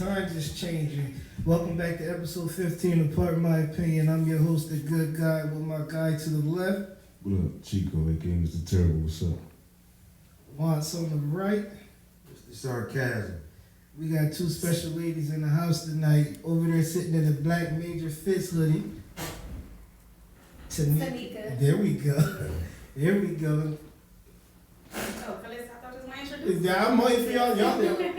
times is changing. Welcome back to episode 15 of Part My Opinion. I'm your host, the good guy, with my guy to the left. What up, Chico, aka Mr. Terrible, what's up? Wants on the right. It's the sarcasm. We got two special ladies in the house tonight. Over there sitting in a black MajorFit hoodie. Tanicka. There we go. There we go. Oh, Phyllis, I thought this was my introduction. Yeah, I'm waiting for y'all. Y'all there.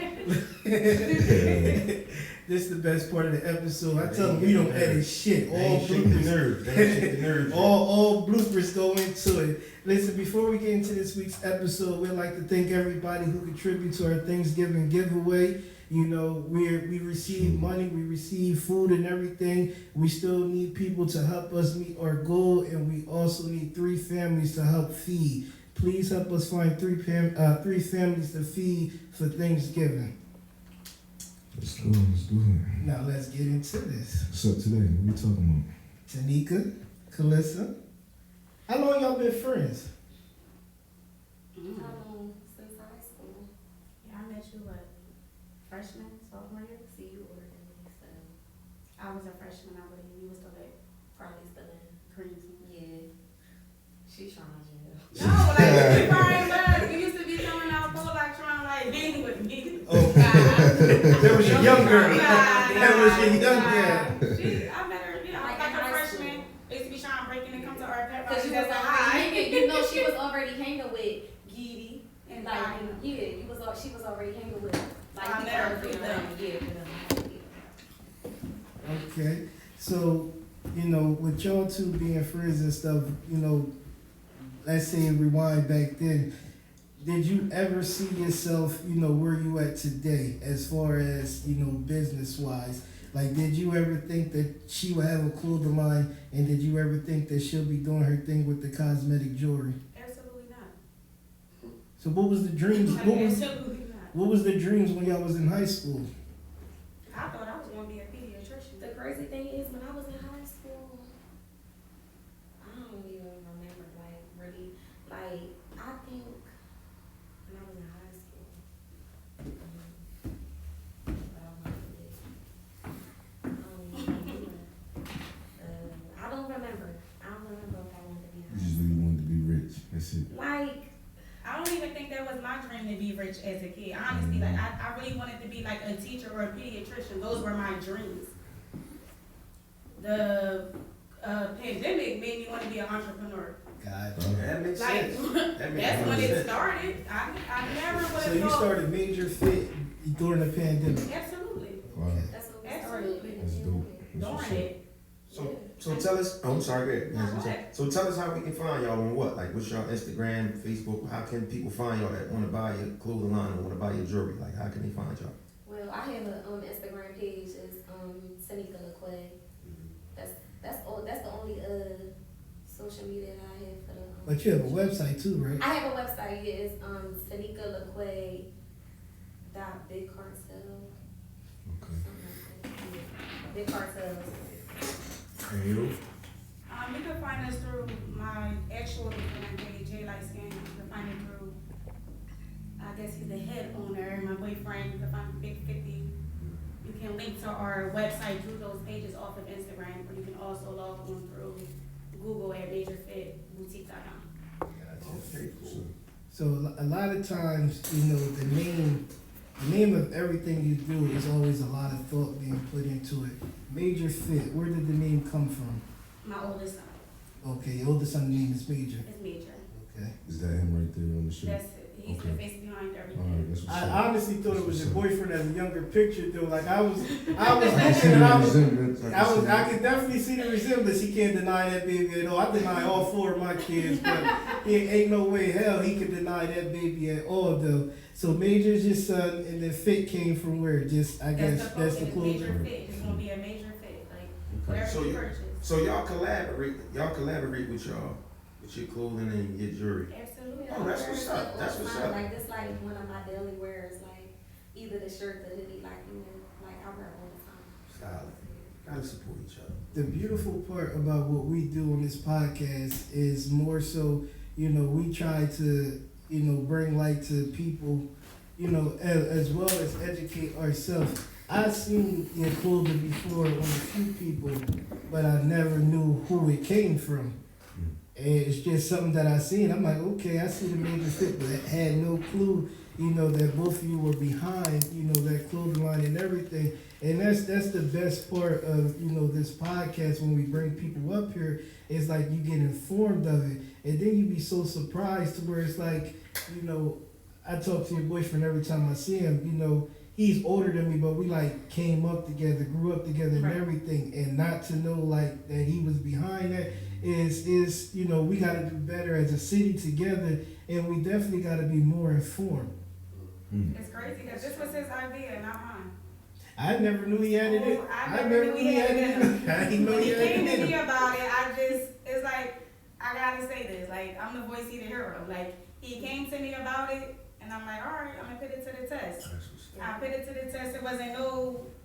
This is the best part of the episode. I tell them we don't edit shit. All bloopers. All bloopers go into it. Listen, before we get into this week's episode, we'd like to thank everybody who contributed to our Thanksgiving giveaway. You know, we receive money, we receive food and everything. We still need people to help us meet our goal, and we also need 3 families to help feed. Please help us find 3 families to feed for Thanksgiving. Let's do it. Now let's get into this. What's up today? What we talking Tanicka, Calissa, how long y'all been friends? Since high school. Yeah, I met you, what, freshman, sophomore year? See, you ordered me, so. I was a freshman, I believe. You was still at, probably still in Creams. Yeah. She's trying to jail. No, like, you probably was. You used to be coming out full, like, trying to, like, hang with me. Oh, that was your young girl. That was your young girl. I met her, you know, like a freshman. They used to be trying to break in and come to our pep Because rally. you was already hanging, you know, she was already hanging with Giddy. And Like, Bonnie. yeah, she was already hanging with, like, I you met her already through around, yeah. Okay, so, you know, with y'all two being friends and stuff, you know, let's say rewind back then, did you ever see yourself, you know, where you at today as far as, you know, business-wise? Like, did you ever think that she would have a clothing line, and did you ever think that she'll be doing her thing with the cosmetic jewelry? Absolutely not. So what was the dreams? Absolutely not. What was the dreams when y'all was in high school? I thought I was going to be a pediatrician. The crazy thing is, when I was in high school, I don't even remember, like, really, like, I think when I was in high school, I don't remember if I wanted to be about? in You high just school. really wanted to be rich. That's it. Like, I don't even think that was my dream to be rich as a kid. Honestly, like I really wanted to be like a teacher or a pediatrician. Those were my dreams. The pandemic made me want to be an entrepreneur. God. That makes Like sense. that's when it started. I never would have So you thought. started MajorFit during the pandemic? Absolutely. Wow. that's what we Absolutely. That's dope. That's what's During up. it. So tell us. Oh, I'm sorry. Go No, ahead. go ahead. So tell us how we can find y'all on what? Like, what's y'all Instagram, Facebook? How can people find y'all that want to buy your clothing line or want to buy your jewelry? Like, how can they find y'all? Well, I have a Instagram page. It's TanickaLaqua. That's the only social media that I have for the. But you have a website too, right? I have a website. Yeah, it's TanickaLaqua.bigcartel. Okay. Something like that. Yeah. Big Cartel. And you? You can find us through my actual Instagram page, J Light Skin. You can find it through, I guess he's the head owner, my boyfriend. You can find Big 50. You can link to our website through those pages off of Instagram, or you can also log on through Google at MajorFit Boutique.com. Okay, cool. So a lot of times, you know, the name of everything you do is always a lot of thought being put into it. MajorFit, where did the name come from? My oldest son Okay, your oldest son's name is Major. is Major. Okay. Is that him right there on the shirt? That's it. He's the Okay. face behind Alright, everything. that's what's I up. honestly thought it was your That's what's up. boyfriend as a younger picture though. Like I was looking I and I can I could definitely see the resemblance. He can't deny that baby at all. I deny all 4 of my kids, but ain't no way hell he could deny that baby at all though. So Major's your son, and then Fit came from where? Just I guess that's the Major clothing. Fit. It's gonna be a Major Fit, like Okay. whatever So you you- purchase. So y'all collaborate with your clothing and your jewelry. Absolutely. Oh, that's what's up. That's what's up. Like this, like one of my daily wears, like either the shirt, the hoodie, like like I wear all the time. Solid. Gotta support each other. The beautiful part about what we do on this podcast is more so, you know, we try to, you know, bring light to people, you know, as well as educate ourselves. I seen your clothing before on a few people, but I never knew who it came from. And it's just something that I seen. I'm like, okay, I see the MajorFit, but I had no clue, that both of you were behind, that clothing line and everything. And that's the best part of, this podcast when we bring people up here. It's like you get informed of it. And then you be so surprised to where it's like, I talk to your boyfriend every time I see him, he's older than me, but we like came up together, grew up together and everything. And not to know like that he was behind that is we gotta do better as a city together, and we definitely gotta be more informed. It's crazy because this was his idea, not mine. I never knew he had it. I never knew he had it. I didn't know When he he had came to it. me about it, it's like, I gotta say this, like, I'm the voice, he the hero. Like, he came to me about it, and I'm like, all right, I'm gonna put it to the test. I put it to the test.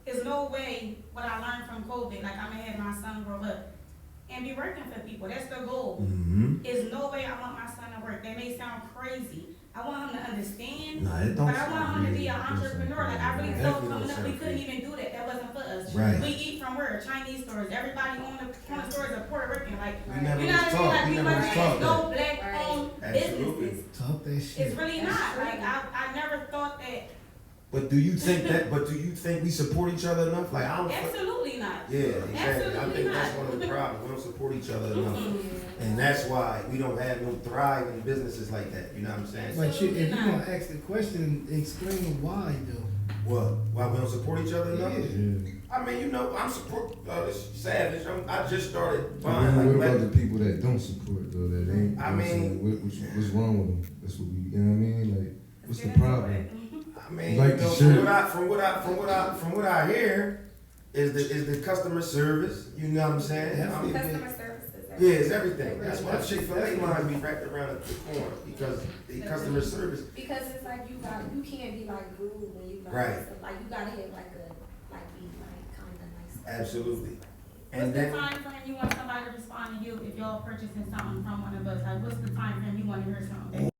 There's no way what I learned from COVID, like, I'm gonna have my son grow up and be working for people. That's the goal. There's no way I want my son to work. That may sound crazy. I want him to understand, Nah, it don't but I want him to be an sound crazy. entrepreneur. Like, I really Definitely felt don't coming up, we sound couldn't crazy. even do that. That wasn't for us. Right. We eat from where? Chinese stores. Everybody on the stores are Puerto Rican. Like, We never you know was what I mean? taught. Like, We we never was wasn't taught no that. black-owned Absolutely. businesses. Talk that shit. It's really not. Like, I never thought that. But do you think we support each other enough? Like, I don't. Absolutely not. Yeah, exactly. I Absolutely think that's not. one of the problems. We don't support each other enough. And that's why we don't have no thriving businesses like that. You know what I'm saying? But if you're gonna ask the question, explain why though. What? Why we don't support each other enough? Yeah. I mean, I'm support this Savage. I just started What buying about the people that don't support though? That ain't. I mean, what's wrong with them? That's what we. You know what I mean? Like, what's the problem? I mean, Like the shirt. from what I hear, is the customer service. You know what I'm saying? Customer services. Yeah, it's everything. That's why Chick-fil-A lines be wrapped around the corner because the customer service. Because it's like you can't be like rude when you Right. stuff. Like you gotta have be like kind of nice. Absolutely. What's And the then time frame you want somebody to respond to you if y'all purchasing something from one of us? Like, what's the time frame you want to hear something?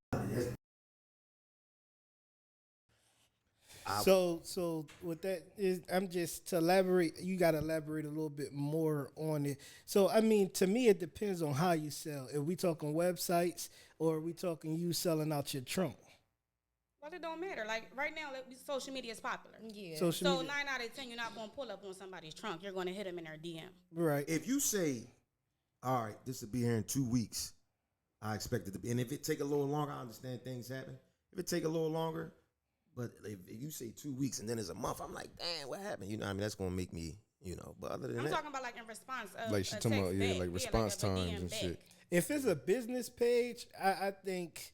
So with that is, I'm just to elaborate. You got to elaborate a little bit more on it. So I mean, to me, it depends on how you sell. If we talking websites or are we talking you selling out your trunk? Well, it don't matter. Like right now, social media is popular. Yeah. Social So media. 9 out of 10, you're not going to pull up on somebody's trunk. You're going to hit them in their DM. Right. if you say, all right, this will be here in 2 weeks, I expect it to be. And if it take a little longer, I understand things happen. If it take a little longer, but if you say 2 weeks and then it's a month, I'm like, damn, what happened? You know what I mean? That's going to make me, but other than I'm that. talking about like in response of Like she a talking about text back. like response if a times DM and back. shit. If it's a business page, I think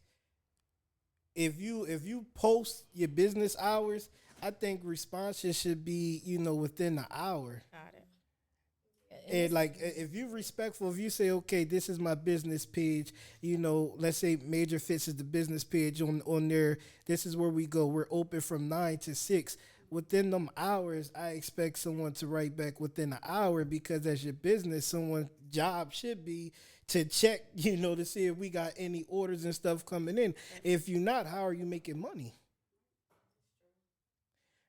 if you post your business hours, I think responses should be within the hour. Got it. And like if you respectful, if you say, okay, this is my business page, let's say MajorFit is the business page on there. This is where we go. We're open from 9 to 6. Within them hours, I expect someone to write back within an hour because as your business, someone's job should be to check, to see if we got any orders and stuff coming in. If you're not, how are you making money?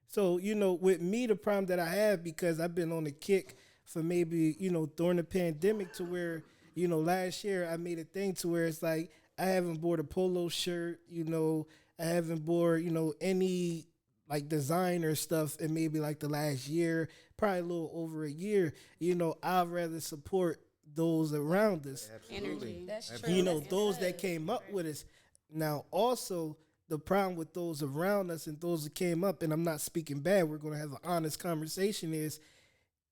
So, with me, the problem that I have, because I've been on the kick for maybe, during the pandemic to where, last year I made a thing to where it's like I haven't bought a polo shirt, I haven't bought, any like designer stuff in maybe like the last year, probably a little over a year. I'd rather support those around us. Energy. That's true. Those that came up with us. Now, also, the problem with those around us and those that came up, and I'm not speaking bad, we're going to have an honest conversation, is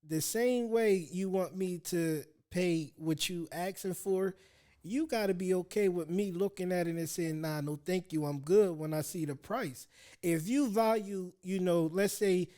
the same way you want me to pay what you asking for, you got to be okay with me looking at it and saying, nah, no, thank you, I'm good when I see the price. If you value, let's say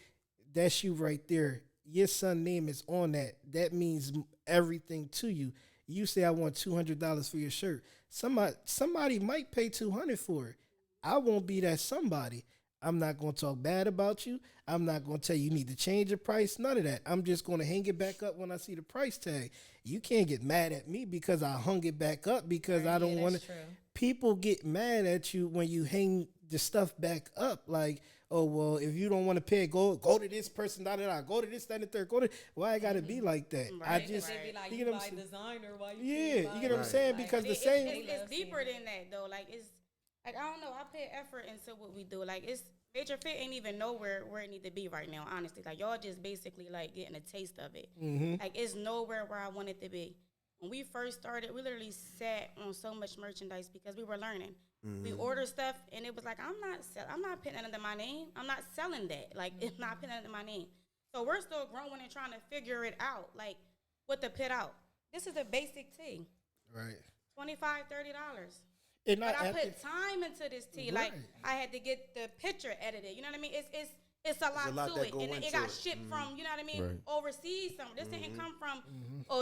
that's you right there, your son's name is on that, that means everything to you. You say, I want $200 for your shirt. Somebody might pay $200 for it. I won't be that somebody. I'm not going to talk bad about you. I'm not going to tell you need to change your price. None of that. I'm just going to hang it back up when I see the price tag. You can't get mad at me because I hung it back up because I don't want to. People get mad at you when you hang the stuff back up. Like, oh well, if you don't want to pay, go to this person, go to this, that, and the third, why I gotta be like that? I Right, just, they be like, you you get what buy I'm saying? designer, why you Yeah, can't buy you get what I'm Right. saying? like- Because the It's, same, it's deeper than that though. Like it's like I don't know. I put effort into what we do. Like it's MajorFit ain't even know where it need to be right now. Honestly, like y'all just basically like getting a taste of it. Like it's nowhere where I want it to be. When we first started, we literally sat on so much merchandise because we were learning. We ordered stuff and it was like I'm not putting it under my name. I'm not selling that. Like it's not putting it under my name. So we're still growing and trying to figure it out. Like what to put out. This is a basic tee. right. $25, $30. And But I at put the- time into this tea. Right. Like I had to get the picture edited. You know what I mean? It's a lot, lot to that it, go and it into got it. shipped from you know what I mean Right. overseas. Somewhere. This didn't come from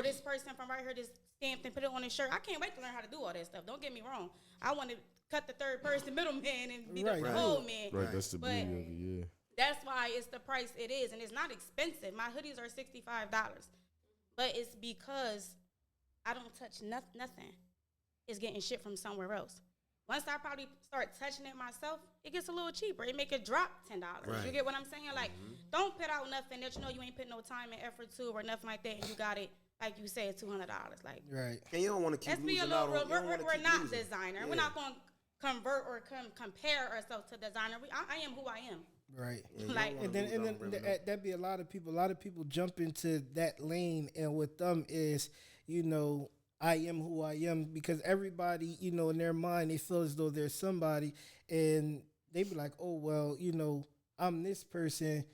this person from right here just stamped and put it on his shirt. I can't wait to learn how to do all that stuff. Don't get me wrong. I want to cut the third person middleman and be Right. the whole man. Right, that's the But- beauty of it, yeah. That's why it's the price it is, and it's not expensive. My hoodies are $65, but it's because I don't touch nothing. It's getting shit from somewhere else. Once I probably start touching it myself, it gets a little cheaper. It make it drop $10. Right. You get what I'm saying? Like, don't put out nothing that you know you ain't put no time and effort to or nothing like that, and you got it like you said $200. Like, right. And you don't want to keep let's be a losing out little on. real. You don't wanna We're keep not losing. designer. Yeah. We're not going to convert or compare ourselves to designer. I am who I am. Right. Yeah, you Like- don't And wanna then, lose and out on then revenue. that'd be a lot of people. A lot of people jump into that lane, and with them is, you know, I am who I am because everybody, you know, in their mind they feel as though there's somebody, and they be like, oh well, you know, I'm this person.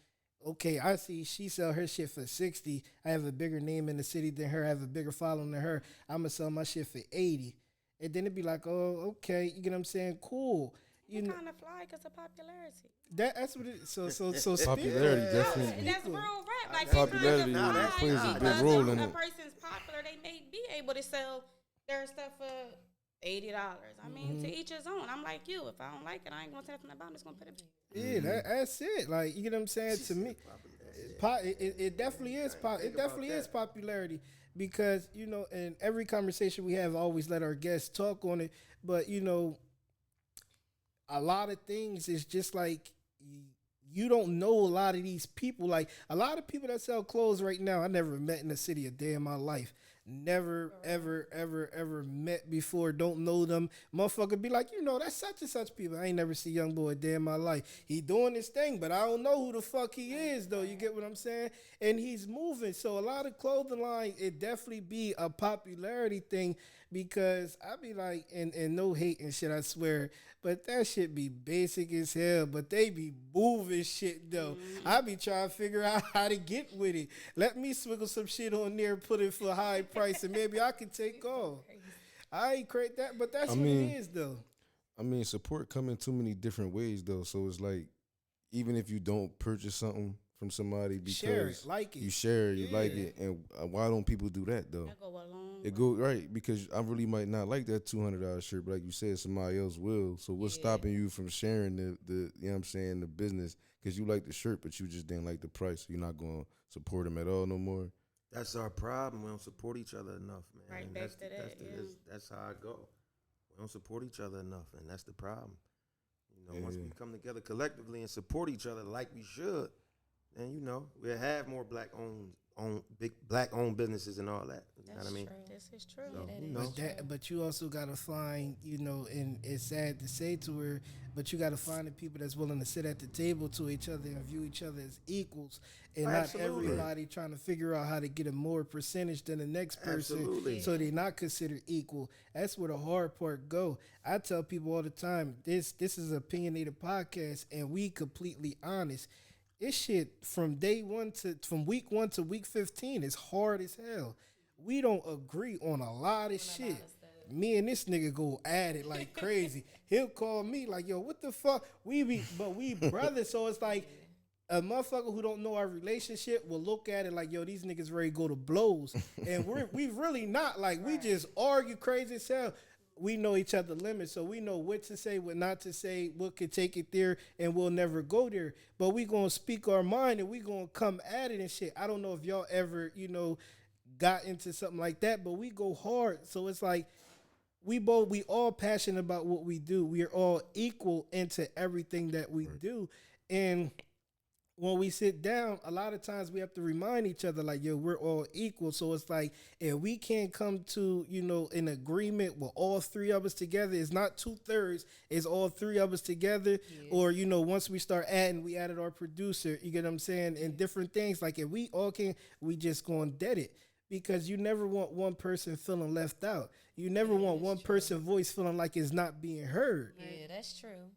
Okay, I see she sell her shit for 60. I have a bigger name in the city than her. I have a bigger following than her. I'm gonna sell my shit for 80. And then it'd be like, oh, okay, you get what I'm saying? Cool. You You know, kind of fly because of popularity. that's what it. So Popularity definitely. That's real rap. Like Popularity they plays a big role in a it. person's popular, they may be able to sell their stuff for $80. I mean, to each his own. I'm like you. If I don't like it, I ain't gonna say nothing about it. I'm just gonna put it. Yeah, that's it. Like, you get what I'm saying? To me, it definitely is. It definitely is popularity because, you know, in every conversation we have, I always let our guests talk on it. But, you know, a lot of things is just like you don't know a lot of these people. Like a lot of people that sell clothes right now, I never met in the city a day in my life. Never, ever met before. Don't know them. Motherfucker be like, you know, that's such and such people. I ain't never see young boy a day in my life. He doing this thing, but I don't know who the fuck he is though. You get what I'm saying? And he's moving. So a lot of clothing line, it definitely be a popularity thing because I be like, and no hate and shit, I swear, but that shit be basic as hell. But they be moving shit though. I be trying to figure out how to get with it. Let me swiggle some shit on there, put it for high price, and maybe I can take off. I ain't create that, but that's what mean, it is though. I mean, support come in too many different ways though. So it's like, even if you don't purchase something from somebody because Share it, like it. you share it, you like Yeah. it, and why don't people do that though? That go a long It go right because I really might not like that $200 shirt, but like you said, somebody else will. So what's stopping you from sharing the you know what I'm saying, the business because you like the shirt, but you just didn't like the price, so you're not going to support them at all no more. That's our problem. We don't support each other enough, man. Right, And back that's to the- that, that's the- yeah. that's how I go. We don't support each other enough, and that's the problem. You know, once we come together collectively and support each other like we should, then you know we'll have more black owned businesses and all that. You know what I mean? This is true. So, you know, But you also gotta find, you know, and it's sad to say to her, but you gotta find the people that's willing to sit at the table to each other and view each other as equals, and Absolutely. not everybody trying to figure out how to get a more percentage than the next person, Absolutely. so they're not considered equal. That's where the hard part go. I tell people all the time, this is an opinionated podcast, and we completely honest. This shit from week 1 to week 15 is hard as hell. We don't agree on a lot of shit. Me and this nigga go at it like crazy. He'll call me like, yo, what the fuck? We brothers. So it's like a motherfucker who don't know our relationship will look at it like, yo, these niggas ready to go to blows. And we really not. Like, we just argue crazy as hell. We know each other limits, so we know what to say, what not to say, what could take it there, and we'll never go there. But we gonna speak our mind, and we gonna come at it and shit. I don't know if y'all ever, you know, got into something like that, but we go hard. So it's like we all passionate about what we do. We are all equal into everything that we do. And when we sit down, a lot of times we have to remind each other, like, yo, we're all equal. So it's like, if we can't come to, an agreement with all three of us together, it's not 2/3, it's all three of us together. Yeah. Or, once we start adding, we added our producer, you get what I'm saying? And different things. Like, if we all can, we just going to dead it. Because you never want one person feeling left out. You never want one person's voice feeling like it's not being heard. Yeah, that's true.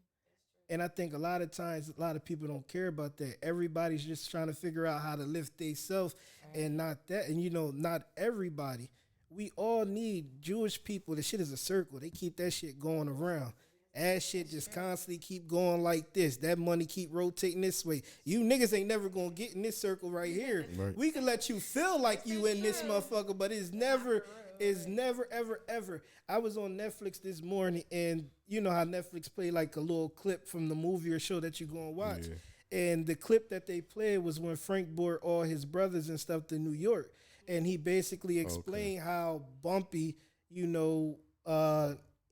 And I think a lot of times, a lot of people don't care about that. Everybody's just trying to figure out how to lift themselves and not that. And, not everybody. We all need Jewish people. The shit is a circle. They keep that shit going around. Ass shit just constantly keep going like this. That money keep rotating this way. You niggas ain't never gonna get in this circle right here. Right. We can let you feel like you in this motherfucker, but it's never, ever, ever. I was on Netflix this morning, and you know how Netflix play like a little clip from the movie or show that you gonna watch. Yeah. And the clip that they played was when Frank brought all his brothers and stuff to New York, and he basically explained how bumpy,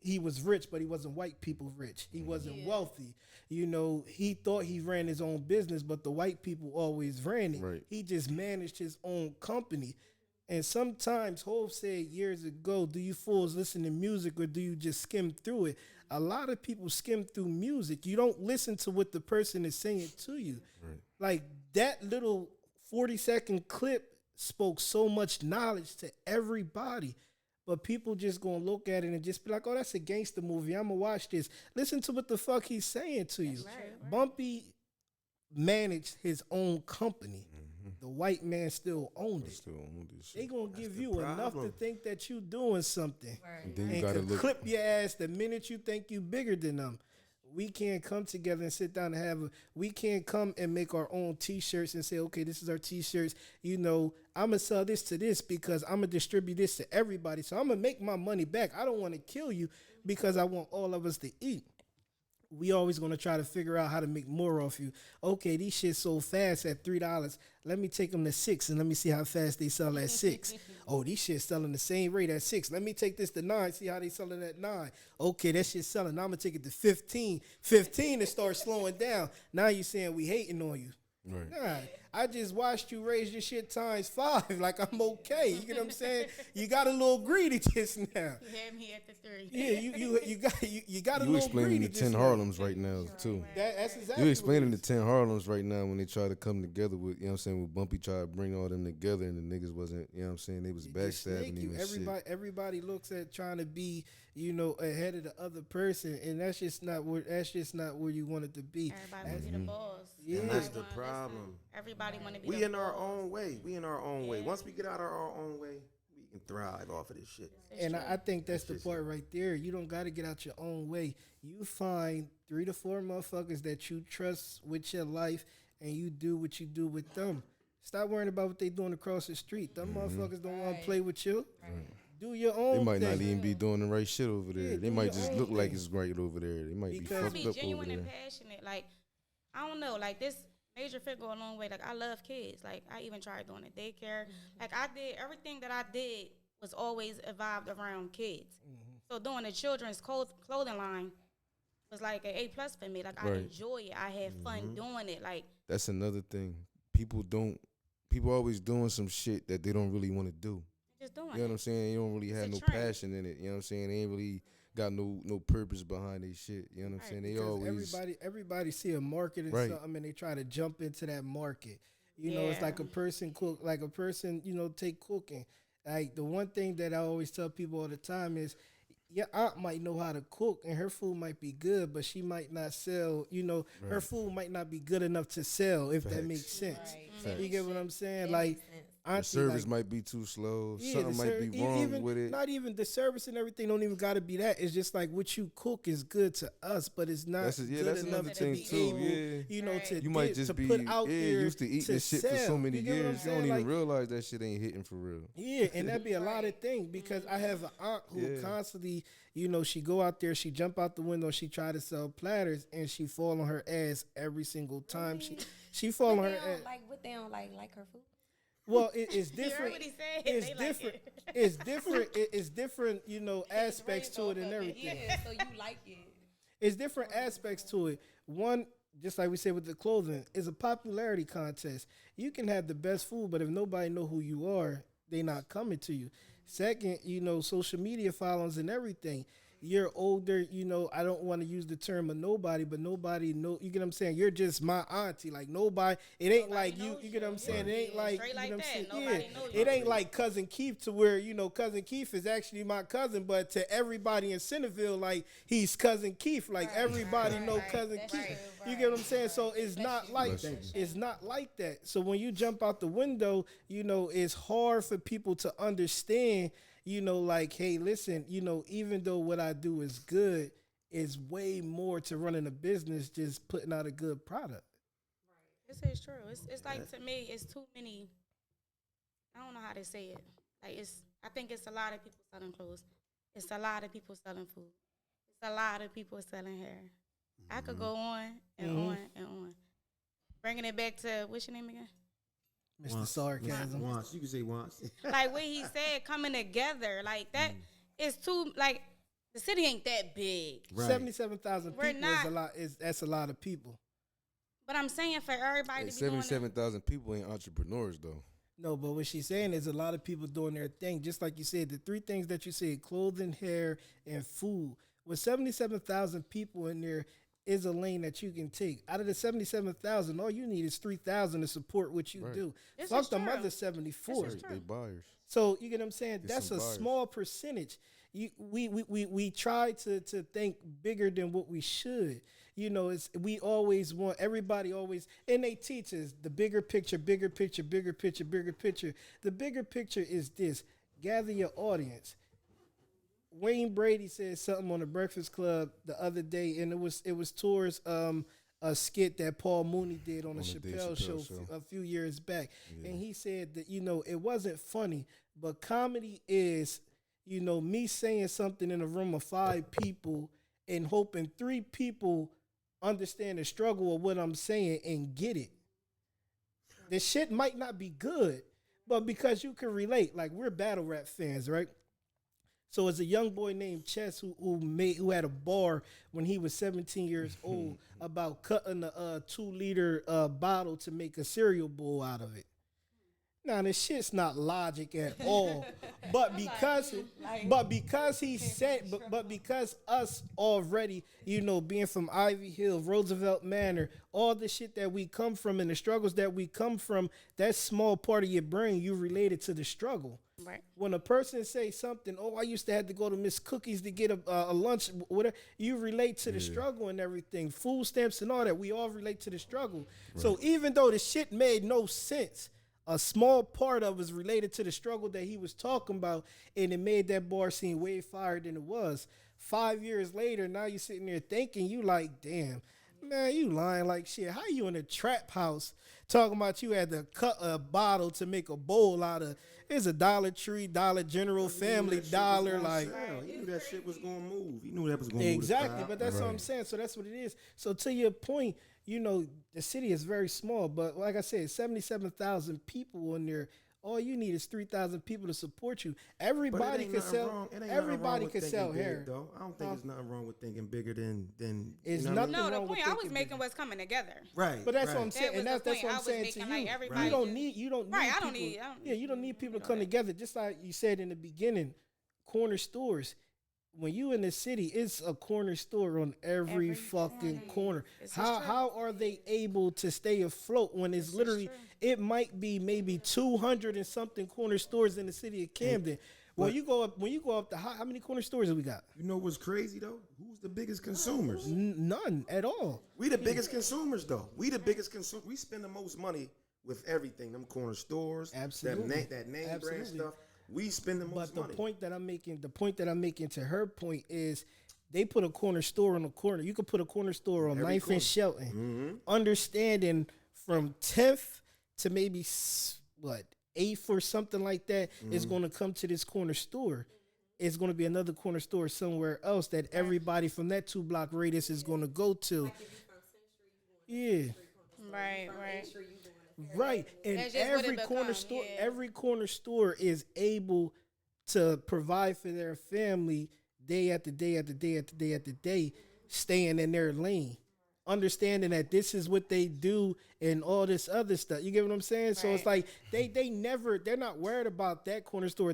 he was rich, but he wasn't white people rich. He wasn't wealthy. He thought he ran his own business, but the white people always ran it. Right. He just managed his own company. And sometimes, Hov said years ago, do you fools listen to music or do you just skim through it? A lot of people skim through music. You don't listen to what the person is saying to you. Right. Like that little 40-second clip spoke so much knowledge to everybody. But people just gonna look at it and just be like, oh, that's a gangster movie. I'm gonna watch this. Listen to what the fuck he's saying to you. Right. Bumpy managed his own company. Mm-hmm. The white man still owned it. They gonna give you enough to think that you doing something. Right. And then you gotta clip your ass the minute you think you bigger than them. We can't come together and sit down and we can't come and make our own T-shirts and say, okay, this is our T-shirts. I'm going to sell this to this because I'm going to distribute this to everybody. So I'm going to make my money back. I don't want to kill you because I want all of us to eat. We always going to try to figure out how to make more off you. Okay, these shit sold fast at $3. Let me take them to $6 and let me see how fast they sell at $6. Oh, these shit selling the same rate at $6. Let me take this to $9, see how they selling at $9. Okay, that shit selling. Now I'm going to take it to 15. 15 and start slowing down. Now you saying we hating on you. Right. Nah, I just watched you raise your shit times 5. Like I'm okay. You get what I'm saying? You got a little greedy just now. You had me at the 3. Yeah, you got a you little greedy. You explaining the 10 Harlems right now too. That's exactly. You explaining the 10 Harlems right now when they try to come together with, when Bumpy tried to bring all them together and the niggas wasn't, they was backstabbing him and shit. Everybody looks at trying to be, ahead of the other person, and that's just not where you want it to be. Everybody want to be the boss. Yeah, and that's the problem. Everybody want to be. We in our own way. Once we get out of our own way, we can thrive off of this shit. And I think that's the part right there. You don't got to get out your own way. You find 3 to 4 motherfuckers that you trust with your life, and you do what you do with them. Stop worrying about what they doing across the street. Them motherfuckers don't want to play with you. Right. Do your own thing. They might not even be doing the right shit over there. They might just look like it's right over there. They might be fucked up over there. Be genuine and passionate. Like, I don't know. Like, this MajorFit go a long way. Like, I love kids. Like, I even tried doing a daycare. Like, I did everything that I did was always evolved around kids. So doing the children's clothing line was like an A+ for me. Like, I enjoy it. I had fun doing it. Like, that's another thing. People always doing some shit that they don't really want to do. Just doing you know what I'm saying? You don't really have no passion in it. You know what I'm saying? They ain't really got no purpose behind their shit. You know what I'm saying? They because always everybody see a market and something and they try to jump into that market. It's like a person take cooking. Like the one thing that I always tell people all the time is your aunt might know how to cook and her food might be good, but she might not sell, her food might not be good enough to sell, if that makes sense. Right. You get what I'm saying? Like, the service might be too slow. Something might be wrong with it. Not even the service and everything don't even got to be that. It's just like what you cook is good to us, but it's not good enough to be able, you might just be put out there used to eating this shit for so many years. You don't even realize that shit ain't hitting for real. Yeah, and that'd be a lot of things because I have an aunt who constantly, she go out there, she jump out the window, she try to sell platters, and she fall on her ass every single time. She fall on her ass. Like what they don't like her food. Well, it's different. It's different. It's different. It's different. Aspects to it and everything. Yeah, so you like it. It's different aspects to it. One, just like we said with the clothing, it's a popularity contest. You can have the best food, but if nobody know who you are, they not coming to you. Second, social media followings and everything. You're older, I don't want to use the term of nobody, but nobody know, you get what I'm saying? You're just my auntie. Like nobody, it ain't Nobody like you knows get what I'm you. saying? Yeah. It ain't like, Straight you know like what I'm that. saying? Nobody know you. It ain't like Cousin Keith to where, Cousin Keith is actually my cousin, but to everybody in Centerville, like he's Cousin Keith. Like everybody know Cousin Keith. You get what I'm saying? So it's not like it's not like that. So when you jump out the window, it's hard for people to understand, like, hey, listen, even though what I do is good, it's way more to running a business just putting out a good product. This is true. It's like, to me, it's too many. I don't know how to say it. Like, I think it's a lot of people selling clothes. It's a lot of people selling food. It's a lot of people selling hair. I could go on and on and on. Bringing it back to, what's your name again? Mr. Sarcasm. Once. You can say once. Like what he said, coming together. Like that is too, like, the city ain't that big. Right. 77,000 We're people not- is a lot. That's a lot of people. But I'm saying for everybody Hey, to be doing 77,000 people ain't entrepreneurs though. No, but what she's saying is a lot of people doing their thing. Just like you said, the three things that you said, clothing, hair, and food. With 77,000 people in there is a lane that you can take. Out of the 77,000, all you need is 3,000 to support what you do. This Fuck is them true. other 74. This is They buyers. So you get what I'm saying? Get That's some a buyers. small percentage. We try to think bigger than what we should. We always want everybody always, and they teach us the bigger picture, bigger picture, bigger picture, bigger picture. The bigger picture is this: gather your audience. Wayne Brady said something on the Breakfast Club the other day, and it was towards a skit that Paul Mooney did on the Chappelle show a few years back, and he said that it wasn't funny, but comedy is me saying something in a room of 5 people and hoping 3 people understand the struggle of what I'm saying and get it. The shit might not be good, but because you can relate, like we're battle rap fans, right? So it's a young boy named Chess who had a bar when he was 17 years old about cutting a 2-liter bottle to make a cereal bowl out of it. Now this shit's not logic at all, but because us already, being from Ivy Hill, Roosevelt Manor, all the shit that we come from and the struggles that we come from, that small part of your brain, you related to the struggle. Right. When a person say something, I used to have to go to Miss Cookies to get a lunch, whatever, you relate to the struggle and everything. Food stamps and all that, we all relate to the struggle. Right. So even though the shit made no sense, a small part of it is related to the struggle that he was talking about, and it made that bar seem way fire than it was. 5 years later, now you're sitting there thinking, you like, damn, man, you lying like shit. How you in a trap house talking about you had to cut a bottle to make a bowl out of? It's a Dollar Tree, Dollar General, Family Dollar, like. He knew that shit was gonna move. He knew that was gonna move. Exactly, but that's what I'm saying. So that's what it is. So to your point, the city is very small, but like I said, 77,000 people in there. All you need is 3,000 people to support you. Everybody can sell. Everybody can sell hair. Though I don't think there's nothing wrong with thinking bigger than. It's you know nothing No, the wrong with point I was thinking making bigger. was coming together. Right. But that's what I'm saying, That and was that's the what point I'm I was saying to making, you. like, everybody You don't need Right, I don't people. need- I don't Yeah, you don't need people to know come that. together. Just like you said in the beginning, corner stores. When you in the city, it's a corner store on every fucking corner. This is How are they able to stay afloat when it's literally, it might be maybe 200 and something corner stores in the city of Camden. When you go up the how many corner stores have we got? You know what's crazy though? Who's the biggest consumers? None at all. We the biggest consumers though. We the biggest consumers. We spend the most money with everything. Them corner stores. Absolutely. That name brand Absolutely. stuff. We spend the most But money. the point that I'm making to her point is they put a corner store on the corner. You could put a corner store on Every 9th and Shelton. Mm-hmm. Understanding from 10th to maybe 8th or something like that is going to come to this corner store. It's going to be another corner store somewhere else that everybody from that 2-block radius is going to go to. Yeah. Right. Right, and That's just what every it corner become, store, yeah. every corner store is able to provide for their family day after day after day after day after day, staying in their lane. understanding that this is what they do and all this other stuff. You get what I'm saying? So it's like they're not worried about that corner store,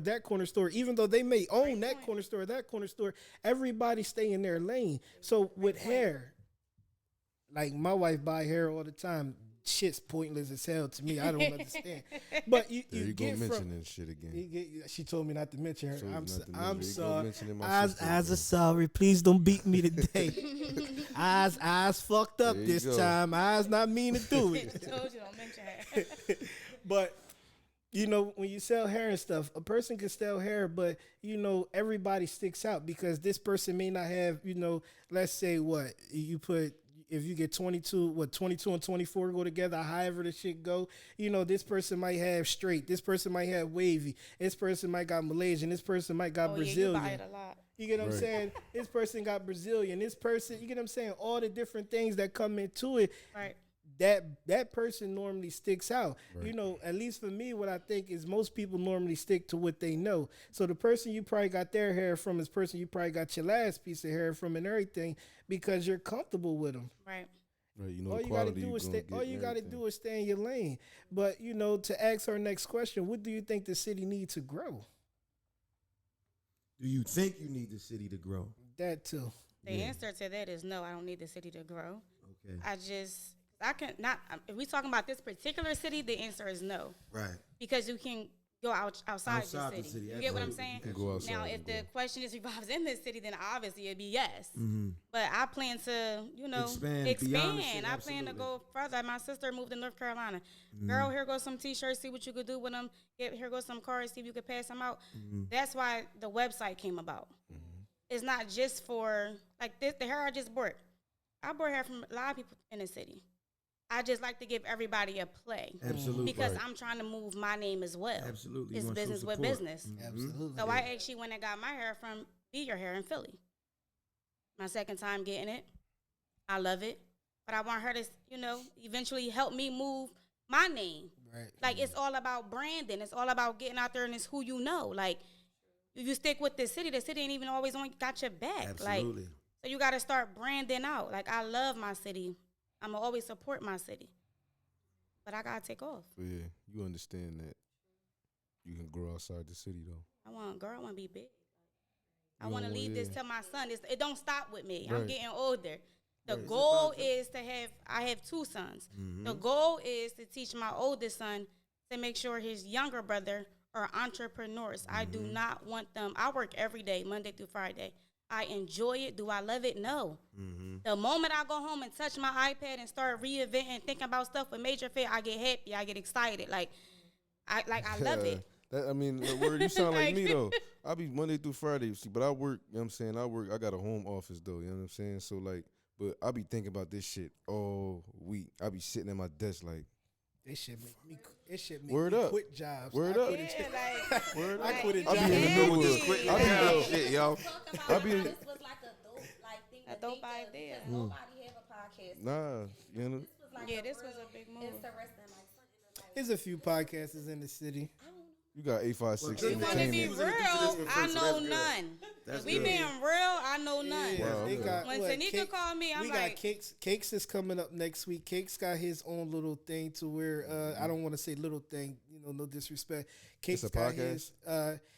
even though they may own that corner store, everybody stay in their lane. So with hair, like my wife buy hair all the time. Shit's pointless as hell to me. I don't understand. But you get mention that shit again. She told me not to mention her. I'm sorry. Eyes are sorry. Please don't beat me today. eyes fucked up this time. Eyes not mean to do it. Told you don't mention her. But you know, when you sell hair and stuff, a person can sell hair, but you know, everybody sticks out because this person may not have, you know, let's say what you put. If you get 22 and 24 go together, however the shit go, you know, this person might have straight, this person might have wavy, this person might got Malaysian, this person might got Brazilian. Yeah, you buy it a lot. You get what I'm saying? This person got Brazilian, this person, you get what I'm saying? All the different things that come into it. Right. That person normally sticks out. Right. You know, at least for me, what I think is most people normally stick to what they know. So the person you probably got their hair from is the person you probably got your last piece of hair from and everything because you're comfortable with them. Right. Right. You know, all you gotta do is stay in your lane. But you know, to ask our next question, what do you think the city needs to grow? Do you think you need the city to grow? That too. The answer to that is no. I don't need the city to grow. Okay. I can not. If we talking about this particular city, the answer is no. Right. Because you can go outside the city. You get what I'm saying? You can go outside. Now, if the question is revolves in this city, then obviously it'd be yes. Mm-hmm. But I plan to, you know, expand. I plan to go further. My sister moved to North Carolina. Mm-hmm. Girl, here goes some T-shirts. See what you could do with them. Here goes some cards. See if you could pass them out. Mm-hmm. That's why the website came about. Mm-hmm. It's not just for like this. The hair I just bought. I bought hair from a lot of people in the city. I just like to give everybody a play. Absolutely. Because I'm trying to move my name as well. Absolutely. It's business with business. Mm-hmm. Absolutely. So I actually went and got my hair from Be Your Hair in Philly. My second time getting it. I love it. But I want her to, you know, eventually help me move my name. Right. Like, it's all about branding. It's all about getting out there and it's who you know. Like, if you stick with the city ain't even always got your back. Absolutely. Like, so you got to start branding out. Like, I love my city. I'm going to always support my city. But I got to take off. Yeah, you understand that you can grow outside the city, though. I want to be big. I want to leave this to my son. It don't stop with me. Right. I'm getting older. The goal is I have two sons. Mm-hmm. The goal is to teach my oldest son to make sure his younger brother are entrepreneurs. Mm-hmm. I do not want them. I work every day, Monday through Friday. I enjoy it. Do I love it? No. Mm-hmm. The moment I go home and touch my iPad and start reinventing, thinking about stuff with MajorFit, I get happy. I get excited. I love it. I mean, the word you sound like me though. I be Monday through Friday, see, but I work. You know what I'm saying? I got a home office though. You know what I'm saying? So like, but I be thinking about this shit all week. I be sitting at my desk like. This shit make me quit jobs. Word up. Word up. I quit a job. I be in the middle of this quitting shit, yo. I be. This was like a dope idea. Nobody have a podcast. Nah, you know. This was a big move. Interesting, There's a few podcasters in the city. You got 856 We want to be real. I know none. We being real. I know none. Wow, when Tanika called me, I'm like, Cakes is coming up next week. Cakes got his own little thing to where I don't want to say little thing, you know, no disrespect. Cakes got his.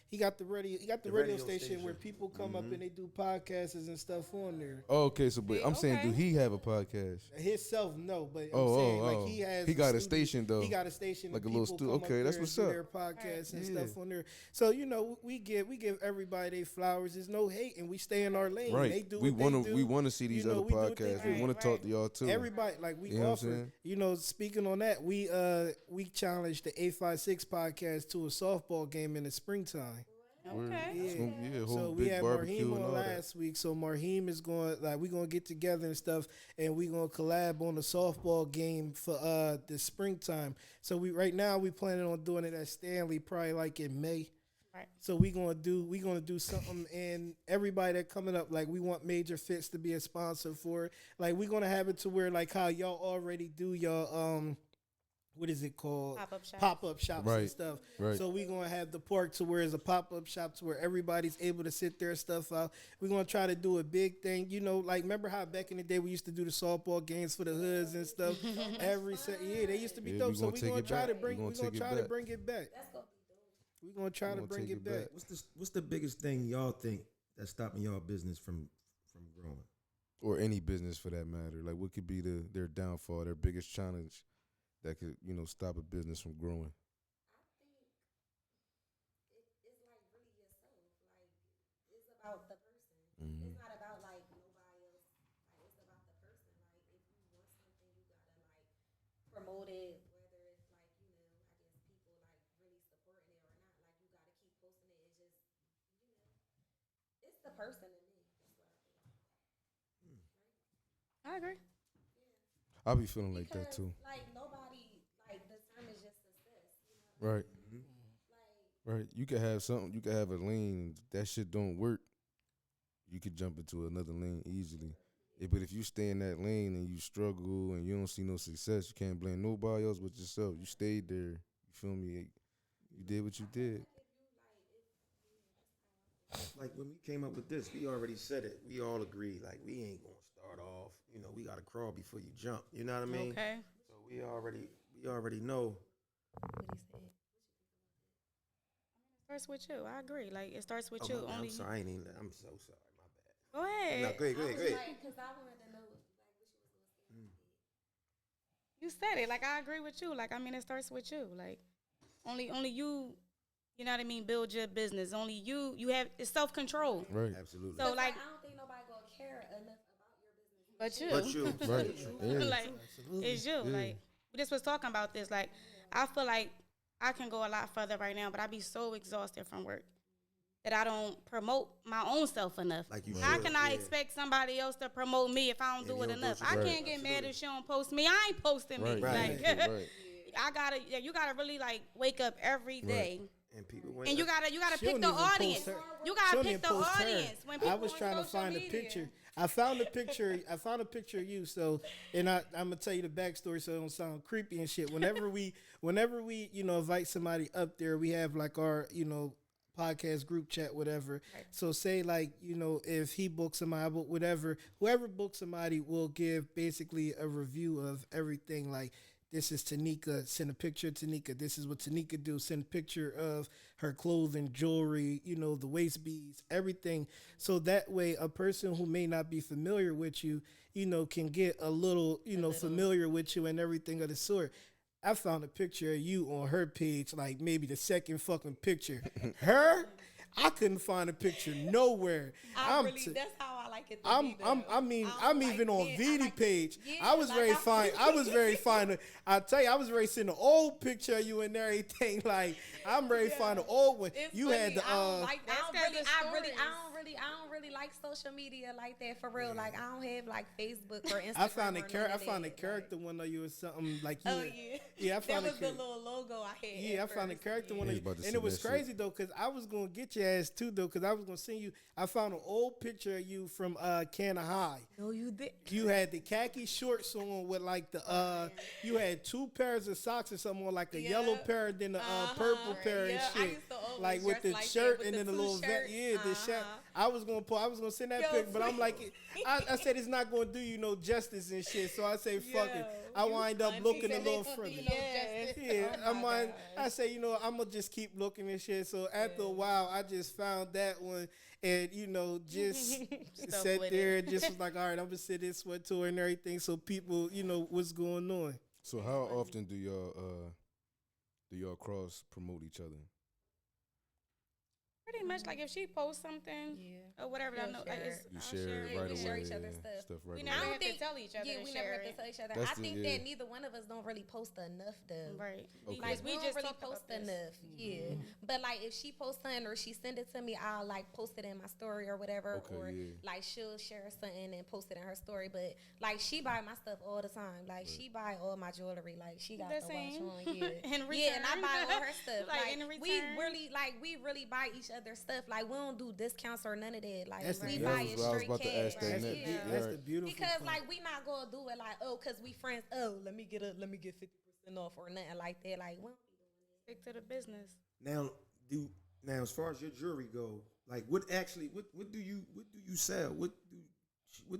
He got the radio station where people come up and they do podcasts and stuff on there. Oh, okay. So, but I'm saying, do he have a podcast? Himself, no. But I'm saying, like he has. He got a station though. He got a station, like a little studio. Okay, that's what's up. Their podcasts and stuff on there. So you know, we give everybody their flowers. There's no hate, and we stay in our lane. Right. They do. We want to see these other podcasts. We want to talk to y'all too. Everybody, like we offer. You know, speaking on that, we challenged the 856 podcast to a softball game in the springtime. Okay. So we had Marheem on last week. So Marheem is going, like, we're going to get together and stuff, and we're going to collab on a softball game for the springtime. So right now we planning on doing it at Stanley probably like in May. Right. So we're gonna do something, and everybody that coming up, like, we want MajorFits to be a sponsor for it. Like, we're gonna have it to where, like, how y'all already do y'all what is it called? Pop-up shops. And stuff. Right. So we're gonna have the park to where it's a pop-up shop to where everybody's able to sit their stuff out. We're gonna try to do a big thing, like remember how back in the day we used to do the softball games for the hoods and stuff. They used to be dope. So we're gonna try to bring it back. That's gonna be dope. We're gonna try to bring it back. What's the biggest thing y'all think that's stopping y'all business from growing? Or any business for that matter. Like, what could be their downfall, their biggest challenge that could, stop a business from growing? I think it's like really yourself. Like it's about the person. Mm-hmm. It's not about like nobody else. Like it's about the person. Like if you want something, you gotta like promote it. Whether it's like I guess people like really supporting it or not. Like you gotta keep posting it. It's just it's the person in me. That's what I think. I agree. I'll be feeling like that too. Like nobody, like the term is just success. Right. Like Right. You could have something. You could have a lane. That shit don't work. You could jump into another lane easily. But if you stay in that lane and you struggle and you don't see no success, you can't blame nobody else but yourself. You stayed there. You feel me? You did what you did. Like when we came up with this, we already said it. We all agreed. Like we ain't gonna start off. We gotta crawl before you jump. You know what I mean? Okay. So we already know. what he said. It starts with you. I agree. Like it starts with Oh, you. my bad. Only I'm sorry. I'm so sorry. My bad. Go ahead. No, go ahead. Because I wanted to know what you was gonna say. You said it. Like I agree with you. Like it starts with you. Like only you. You know what I mean? Build your business. Only you. You have it's self-control. Right. Absolutely. So like, I don't think nobody gonna care enough about your business. but you. But you. Right. Yeah. Like it's you. Yeah. Like we just was talking about this. Like I feel like I can go a lot further right now, but I be so exhausted from work that I don't promote my own self enough. Like you How should, can I yeah. expect somebody else to promote me if I don't Yeah, do you it don't do enough? what I you do. can't get mad if she don't post me. I ain't posting me. Right. Like Right. you gotta really like wake up every day. And people And you gotta She pick don't the even post audience. her. You She gotta don't pick even the post her. audience. When people I was on trying to social find media. a picture. I found a picture of you. So, and I'm gonna tell you the backstory so it don't sound creepy and shit. Whenever we invite somebody up there, we have like our podcast group chat, whatever. Right. So say like if he books somebody, I book whatever. Whoever books somebody will give basically a review of everything. Like, this is Tanicka. Send a picture of Tanicka. This is what Tanicka do. Send a picture of her clothing, jewelry, the waist beads, everything. So that way, a person who may not be familiar with you, can get a little, familiar with you and everything of the sort. I found a picture of you on her page, like maybe the second fucking picture. Her? I couldn't find a picture nowhere. That's how I like it. I'm even on VD page. I was very fine. I tell you, I was very seeing the old picture of you and everything. Like I'm very fine the old one. You had the I don't really like social media like that for real. Like I don't have like Facebook or Instagram. I found a a character one of you or something like you. Oh yeah. Yeah, I found that was the little logo I had. Yeah, I found a character one of you. about to And see it was that crazy though, because I was gonna get your ass too though, because I was gonna send you. I found an old picture of you from Canna High. No, you did. You had the khaki shorts on with like the you had two pairs of socks or something on, like a yellow pair and then a purple pair and I shit. used to always Like with dress the like shirt that, and with then the the little two shirts. the shirt. I was gonna send that Yo, pic, but I'm like, I said it's not gonna do you no justice and shit. So I say fuck it. I wind up looking a little friendly. Yeah, I say, I'm gonna just keep looking and shit. So after a while, I just found that one and just sat there and just was like, all right, I'm gonna sit in sweat tour and everything, so people, what's going on. So how often do y'all cross promote each other? Pretty much like if she posts something or whatever, I know You share it right we away. share each other's stuff. right We away. never I don't have to think- tell each other. Yeah, to we share never have it. to tell each other. That's I think yeah. that neither one of us don't really post enough though. Right. Okay. Like we just don't really talked post about this. enough. Yeah. But like if she posts something or she send it to me, I'll like post it in my story or whatever. Okay, or yeah. like she'll share something and post it in her story. But like she buy my stuff all the time. Like she buy all my jewelry. Like she got The the watch same. on. Yeah. In Yeah, and I return. buy all her stuff. Like, Like in we return. really buy each other's stuff. Like we don't do discounts or none of that. Like That's the we beauty. buy Yeah, it I was straight about to cash. ask that That's, next. that's the beautiful Because part. like we not gonna do it like, oh, cause we friends. Oh, let me get 50%. cruising off or nothing like that. Like, we don't be doing that. Stick to the business. Now, as far as your jewelry go, like what do you sell? What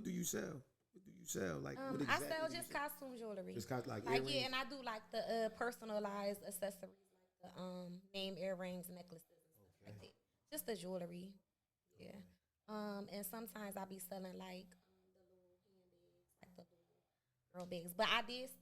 do you sell? What do you sell? Like what I exactly sell do you just costume jewelry. Just like yeah, earrings? and I do like the personalized accessories, like the name earrings, necklaces, and stuff like that. Just the jewelry, yeah. And sometimes I be selling like the little handbags, like the little girl bags. But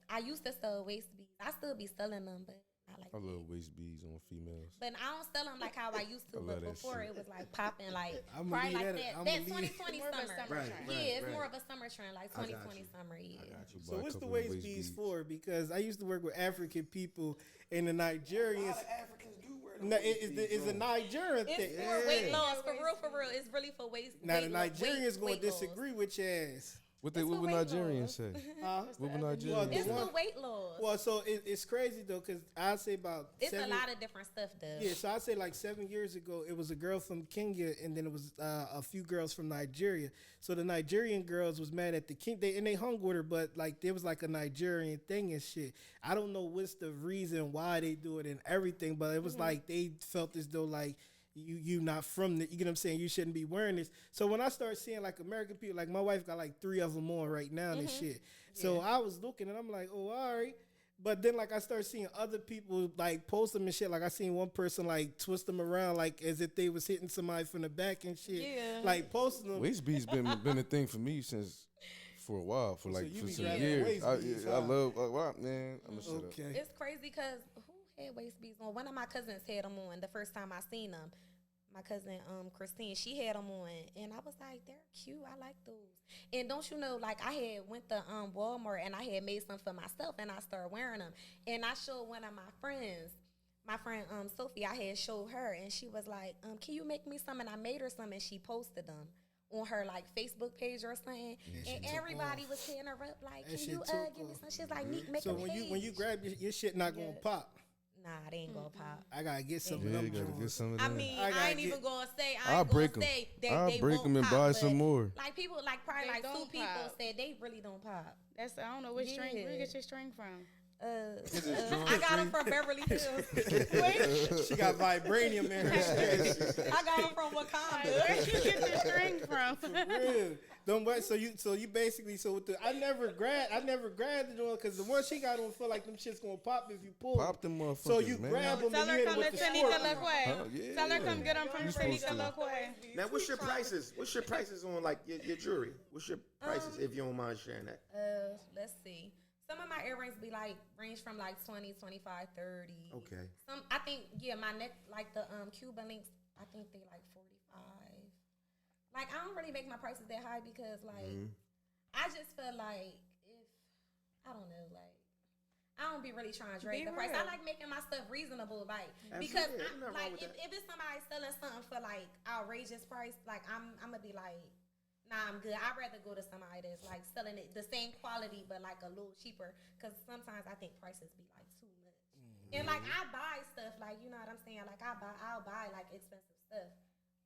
I used to sell waist beads. I still be selling them, but not like I that. love waist beads on females. But I don't sell them like how I used to. I But love that before shit. it was like popping, like I'ma probably leave like that- that. I'ma That leave- 2020 More of a summer. summer Right, trend. right. Yeah, it's more of a summer trend, like I got 2020 you. summer. Yeah. I got you. So what's the Couple of waist beads for? Because I used to work with African people and the Nigerians. Africans do wear No, it's a Nigerian It's thing. for weight loss, for real. It's really for waist. Now the weight Nigerians gonna weight loss. disagree with your ass. What It's would for weight Nigerians loss. say? Huh? What would Well, Nigerians It's the say? one- for weight loss. Well, so it's crazy though, cause I say about It's a 7 lot of different stuff, though. Yeah, so I say like 7 years ago, it was a girl from Kenya, and then it was a few girls from Nigeria. So the Nigerian girls was mad at the king, and they hung with her, but like there was like a Nigerian thing and shit. I don't know what's the reason why they do it and everything, but it was like they felt as though like you not from the, you get what I'm saying? You shouldn't be wearing this. So when I started seeing like American people, like my wife got like 3 of them on right now and shit. So I was looking and I'm like, oh, all right. But then like I started seeing other people like post them and shit. Like I seen one person like twist them around like as if they was hitting somebody from the back and shit. Yeah. Like posting them. Waist beads been a thing for me for a while, for like you for be some grabbing years. waist beads, I huh? love. Wow, man. I'm gonna shut up. Okay. It's crazy because who had waist beads on? One of my cousins had them on the first time I seen them. My cousin Christine, she had them on, and I was like, they're cute. I like those. And don't you know, like I had went to Walmart and I had made some for myself, and I started wearing them. And I showed one of my friend Sophie. I had showed her, and she was like, can you make me some? And I made her some, and she posted them on her like Facebook page or something. And everybody was hitting her up like, That can shit you took give me off. some? She's like, make So a when page. you grab your shit not gonna pop. Nah, they ain't gonna pop. I gotta get some Yeah, of you them. gotta get Jones. some of I that. mean, I I, gotta ain't get- even gonna say. I'll break gonna 'em. say that I'll they break won't 'em and pop, buy but, some more. Like people, like probably They like 2 don't people pop. said they really don't pop. That's I don't know which string. Where you Yeah. get your string from? I got them from Beverly Hills. She got vibranium in her shit. I got them from Wakanda. Where you get your string from? Real. Don't wait. So you basically with the I never grabbed it on because the one she got on feel like them shit's gonna pop if you pull. Pop them motherfuckers, So you man. grab them Tell and her you hit come them to with the TanickaLaqua. scorpion. Huh? Yeah. Tell her come get them from You supposed to. TanickaLaqua. Now, what's your prices? What's your prices on like your jewelry? What's your prices if you don't mind sharing that? Let's see. Some of my earrings be like range from like 20, 25, 30. Okay. Some I think my neck like the Cuban links. I think they like 45. Like I don't really make my prices that high because like I just feel like if I don't know like I don't be really trying to drag Be the price. real. I like making my stuff reasonable, like Absolutely. because Yeah, ain't nothing wrong like with if it's somebody selling something for like outrageous price, like I'm gonna be like, nah, I'm good. I'd rather go to somebody that's like selling it the same quality but like a little cheaper. Cause sometimes I think prices be like too much. And like I buy stuff like you know what I'm saying. Like I'll buy like expensive stuff,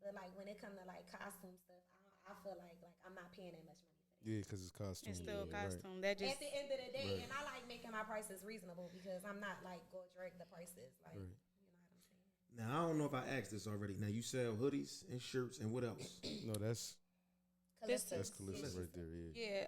but like when it comes to like costume stuff, I feel like I'm not paying that much money. Yeah, because it's costume. It's still yeah, right. costume. That just At the end of the day, and I like making my prices reasonable because I'm not like go drag the prices. Like Right. you know what I'm saying. Now I don't know if I asked this already. Now you sell hoodies and shirts and what else? No, that's Calista. Calista right there.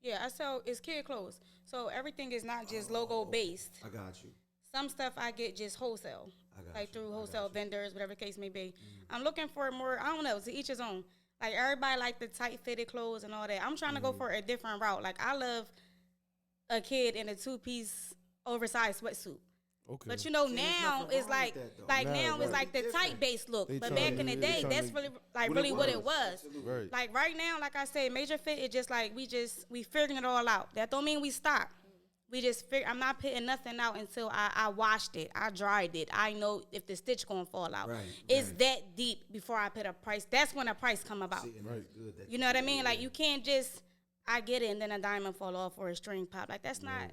Yeah. I sell it's kid clothes. So everything is not just logo based. I got you. Some stuff I get just wholesale. I got Like you. through I wholesale got you. vendors, whatever the case may be. I'm looking for more, I don't know, to each his own. Like everybody like the tight fitted clothes and all that. I'm trying to go for a different route. Like I love a kid in a 2-piece oversized sweatsuit. Okay. But you know See, there's now nothing it's wrong like with that, though. like Nah, now right. it's like the Different. tight base look. They But tryna- back in the they day, tryna- that's really like What it really what it was. was. Absolutely. Right. Like right now, like I said, Major Fit is just like we figuring it all out. That don't mean we stop. We just figure. I'm not putting nothing out until I washed it, I dried it. I know if the stitch gonna fall out. Right, It's right. that deep before I put a price. That's when a price come about. See, and that's good that You know what I mean? Like you can't just I get it and then a diamond fall off or a string pop. Like that's not.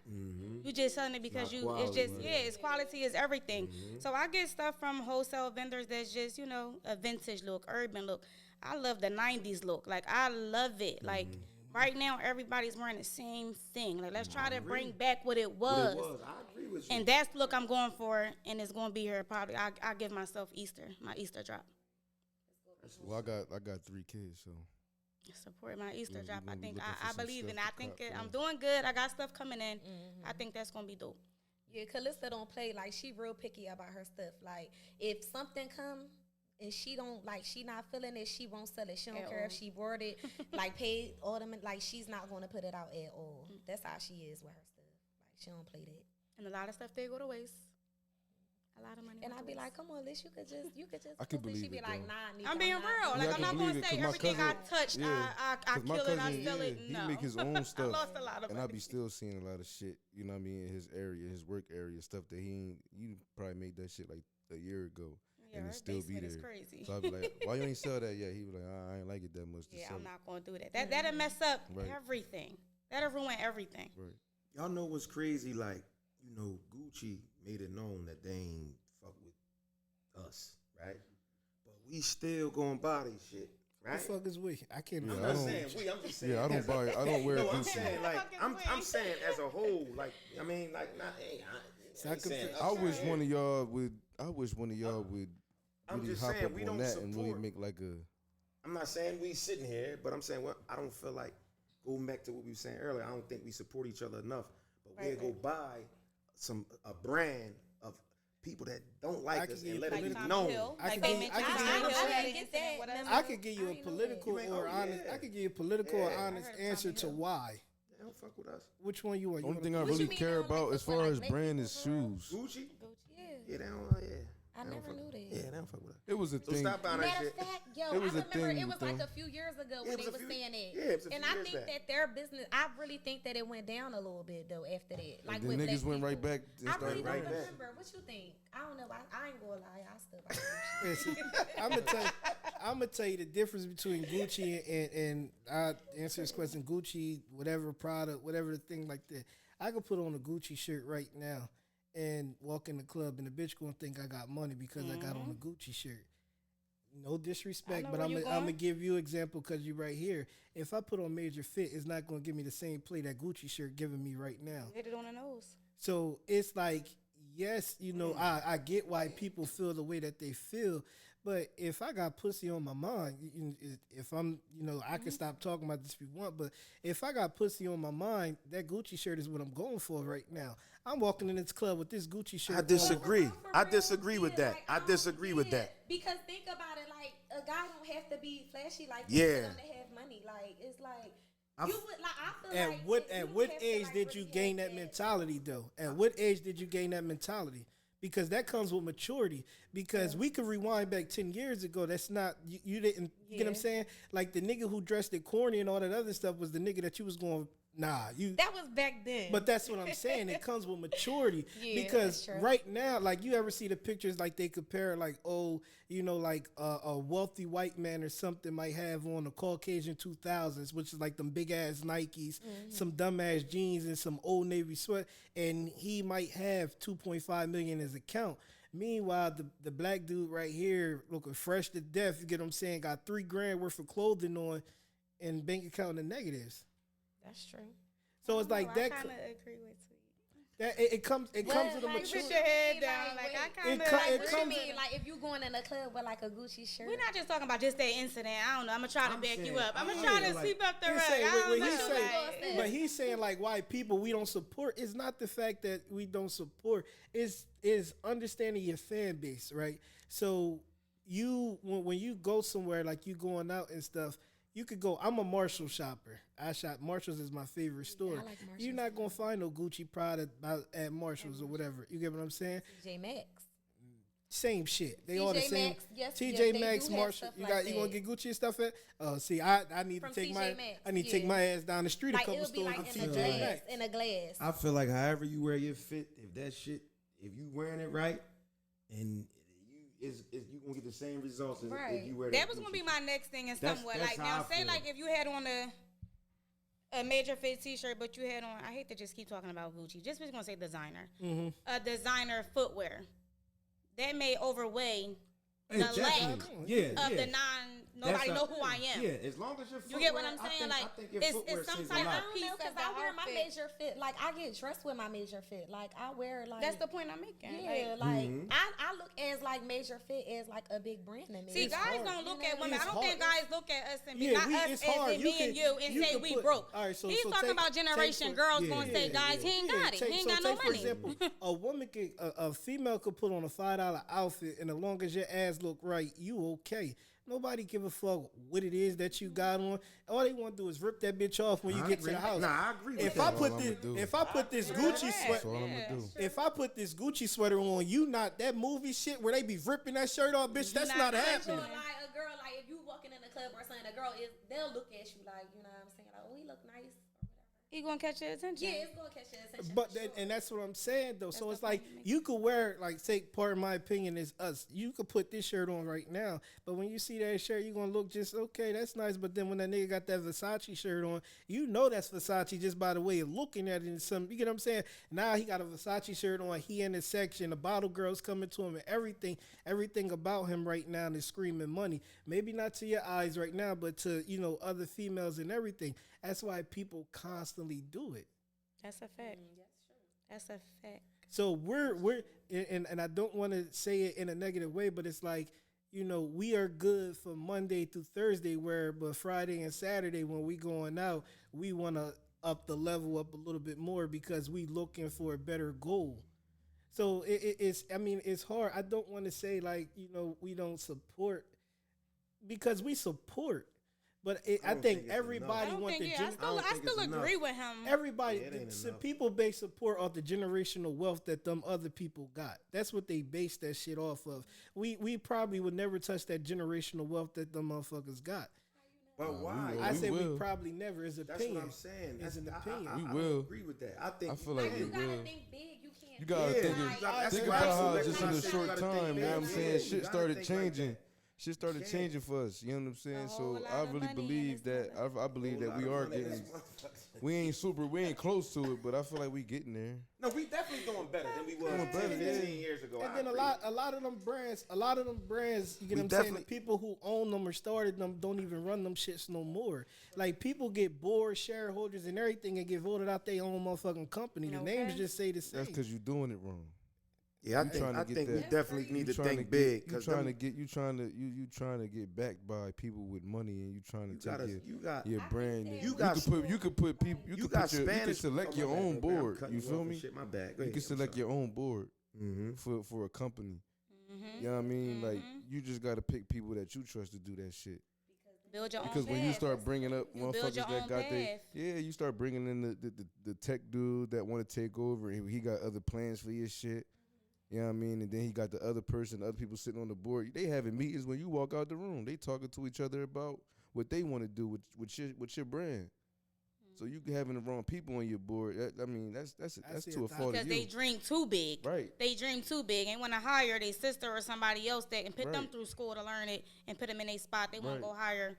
You just selling it because not you. It's quality, just right. it's quality is everything. So I get stuff from wholesale vendors that's just a vintage look, urban look. I love the '90s look. Like I love it. Like Right now, everybody's wearing the same thing. Like, let's try to bring back what it What was. it was. I agree with you. And that's the look I'm going for, and it's going to be here probably. I give myself Easter, my Easter drop. Well, I got 3 kids, so Support my Easter Yeah, drop. we I gonna be think looking for I some believe stuff in. to I cop think for I'm them. doing good. I got stuff coming in. I think that's gonna be dope. Yeah, Calista don't play. Like, she real picky about her stuff. Like, if something come and she don't, like, she not feeling it, she won't sell it. She don't At care all. if she bought it, like, paid all them, like, she's not going to put it out at all. That's how she is with her stuff. Like, she don't play that. And a lot of stuff they go to waste. A lot of money. And go I to be waste. like, come on, Liz, you could just I can cook it. She believe be it, like, though. nah, Nika, I'm being not real. doing Like, I I'm can not believe gonna it, say 'cause my everything I cousin- touched, yeah, I 'cause my kill it, I cousin, sell it. he No. make his own I stuff. lost a lot of And I money. be still seeing a lot of shit, you know what I mean, in his area, his work area, stuff that he ain't, you probably made that shit like a year ago. Yeah, and her it still be basement is there. crazy. So I be like, why you ain't sell that yet? He was like, I ain't like it that much to Yeah, sell I'm it. not gonna do that. That'll mess up Right. everything. That'll ruin everything. Right. Y'all know what's crazy? Like, you know, Gucci made it known that they ain't fuck with us, right? But we still gonna buy this shit, The right? fuck is we? I can't. Yeah, I'm I not don't- saying we. I'm just saying. Yeah, I don't as a- buy it. I don't wear No, I'm Gucci. saying like Fucking I'm way. saying as a whole. Like, I mean, like not. Hey, I ain't saying I us wish right one here. of y'all would. I wish one of y'all would I'm really just hop saying up we on don't that support. and really make like a. I'm not saying we sitting here, but I'm saying, well, I don't feel like going back to what we were saying earlier. I don't think we support each other enough. But we'll go buy a brand of people that don't I like can us give and you let like it be Tom known. Hill, I like can they give- mentioned. I can Tom give you- Hill I had didn't get incident that. with us. I could give you a I ain't know political that. or Oh, honest. yeah. I could give you a political or Yeah. honest I heard answer Tommy to Hill. why. They don't fuck with us. Which one you want? You Only want thing I What you really mean care they don't about like as us for, far like, as black brand people is for real? shoes. Gucci? Yeah. Yeah, they don't. Yeah. I They don't never fuck- knew that. Yeah, they don't fuck with us. It was a So thing. stop buying that Matter shit. of fact, yo, It I was a remember thing, it was like though. a few years ago Yeah, when it they was a was few- saying that. yeah, it was a And few I years think back. that their business, I really think that it went down a little bit though after that. Like then with niggas black went right people. back and I started really don't right back. remember. What you think? I don't know. I ain't gonna lie. I still buy Listen, I'm gonna tell you the difference between Gucci and I answer this question. Gucci, whatever product, whatever the thing like that. I could put on a Gucci shirt right now and walk in the club, and the bitch gonna think I got money because I got on a Gucci shirt. No disrespect, know but where I'm you gonna going. give you an example because you're right here. If I put on MajorFit, it's not gonna give me the same play that Gucci shirt giving me right now. Hit it on the nose. So it's like, yes, you know, I get why people feel the way that they feel, but if I got pussy on my mind, if I'm, you know, I can stop talking about this if you want, but if I got pussy on my mind, that Gucci shirt is what I'm going for right now. I'm walking in this club with this Gucci shirt. I disagree. For I real, disagree with yeah, that. like, I don't- disagree with yeah, that. Because think about it, like a guy don't have to be flashy like Yeah. that for them to have money. Like it's like you would like I feel like you At don't what have to, age like, did you really gain have that mentality though? At what age did you gain that mentality? Because that comes with maturity. Because we could rewind back 10 years ago. That's not you didn't you get what I'm saying? Like the nigga who dressed it corny and all that other stuff was the nigga that you was going, nah, you That was back then. but that's what I'm saying. It comes with maturity. Yeah, Because that's true. right now, like you ever see the pictures like they compare like, oh, you know, like a wealthy white man or something might have on the Caucasian 2000s, which is like them big ass Nikes, some dumb ass jeans and some Old Navy sweat. And he might have 2.5 million in his account. Meanwhile, the black dude right here looking fresh to death, you get what I'm saying, got $3,000 worth of clothing on and bank account in the negatives. That's true. So it's like I that. kind of agree with you. That it comes with a like, You maturity. put your head down. Like I kind of. co- Like, it what comes- you mean? Like if you going in a club with like a Gucci shirt. We're not just talking about just that incident. I don't know. I'm gonna try to back you saying- up. I'm gonna yeah, try to like, sweep up the He's rug. saying, I don't what know. he's saying, Like- but he's saying like white people we don't support. It's not the fact that we don't support. It's understanding your fan base, right? So you when you go somewhere like you going out and stuff, you could go. I'm a Marshall shopper. I shop Marshalls is my favorite store. like Marshalls. You're not gonna find no Gucci product at Marshalls or whatever. You get what I'm saying? TJ Maxx. Same shit. They all the TJ same. Maxx, yes, TJ yes, they Maxx, do have Marshall. stuff You like got you gonna that. get Gucci and stuff at? Oh, see, I need From to take TJ my Maxx, I need to take yeah. my ass down the street Like a couple it'll be stores like and in a TJ glass. Maxx. In a glass. I feel like however you wear your fit, if that shit, if you wearing it right, and you gonna get the same results as Right. if you wear That was gonna be my next thing in That's- somewhat. that's Like how now, I say feel. like if you had on a major fit T-shirt, but you had on. I hate to just keep talking about Gucci. Just gonna say designer. A designer footwear that may overweigh the lack Yeah, of the Nobody know who I am. Yeah, as long as you're. You get what I'm saying? I think your it's footwear some says a type lot. of I don't piece know, of because the I wear my outfit. major fit. Like, I get dressed with my major fit. Like, I wear, like... That's the point I'm making. Yeah, I look as, like, major fit as, like, a big brand to me. See, It's guys hard. don't look You know, at women. it's I don't think hard. guys look at us and be Yeah, not us it's as hard. in me and you and you say can we put- broke. all right, so- He's so talking take- about generation take for- girls yeah, gonna yeah, say, yeah, guys, he ain't yeah. got it. He ain't got no take, for money. example, a woman could, a female could put on a $5 outfit, and as long as your ass look right, you okay. Nobody give a fuck what it is that you got on. All they want to do is rip that bitch off when you get to the house. Nah, I agree with If that. I put all this, I'ma do. if I put this Gucci That's sweater, all I'm gonna do. if I put this Gucci sweater on, you not that movie shit where they be ripping that shirt off, bitch. That's not not gonna happening. So, like, a girl, like, if you walking in the club or something, a girl they'll look at you like, you know what I'm saying? Like, oh, he look nice. He gonna catch your attention. Yeah, it's gonna catch your attention. But for sure. and that's what I'm saying though. So the it's like point. you could wear, like, say, part of my opinion is us. You could put this shirt on right now, but when you see that shirt, you're gonna look just okay. That's nice. But then when that nigga got that Versace shirt on, you know that's Versace just by the way of looking at it. And some, you get what I'm saying? Now he got a Versace shirt on. He in the section. The bottle girls coming to him, and everything about him right now is screaming money. Maybe not to your eyes right now, but to other females and everything. That's why people constantly do it. That's a fact. That's a fact. So we're and I don't want to say it in a negative way, but it's like, we are good for Monday through Thursday, but Friday and Saturday when we going out, we want to up the level up a little bit more because we looking for a better goal. So it's hard. I don't want to say like, we don't support, because we support. But I think everybody want the. I still agree with him. Everybody, people base support off the generational wealth that them other people got. That's what they base that shit off of. We probably would never touch that generational wealth that them motherfuckers got. But why? I say will. we probably never. Is opinion. That's what I'm saying. It's an opinion. I will. agree with that. I feel like you we gotta will. think big. You can't. You gotta Yeah, think, that's think what about I how said. just in a That's short what I said. time, you know what I'm saying? You Shit gotta started think like changing. that. Shit started changing for us. You know what I'm saying? whole So lot I of really money believe and that. it's I believe that we are getting. We ain't close to it, but I feel like we getting there. No, we definitely doing better than we was Doing 10, better, 15 years ago. And I then a agree. lot of them brands, you get what I'm saying? definitely- The people who own them or started them don't even run them shits no more. Like, people get bored, shareholders and everything, and get voted out their own motherfucking company. The names just say the same. That's because you're doing it wrong. Yeah, I trying to think get we that- definitely need to trying think get- big. You 'Cause trying to them- get you trying to get backed by people with money, and you trying to take your brand. You You got- could put people. You could got you could Spanish. select Oh, your my bad, own bro. I'm board. cutting You off feel and me? Shit, my bad. Go You ahead, can select your own board for a company. You know what I mean? Like, you just got to pick people that you trust to do that shit. Build your Because own when you path. start bringing up You build motherfuckers your that own got they, path. you start bringing in the tech dude that want to take over, and he got other plans for your shit. You know what I mean? And then he got the other person, other people sitting on the board. They having meetings when you walk out the room. They talking to each other about what they want to do with your brand. So you having the wrong people on your board. That's to a fault of Because you. they dream too big. Right. They dream too big and want to hire their sister or somebody else that and put them Right. through school to learn it and put them in a spot. They won't Right. go hire.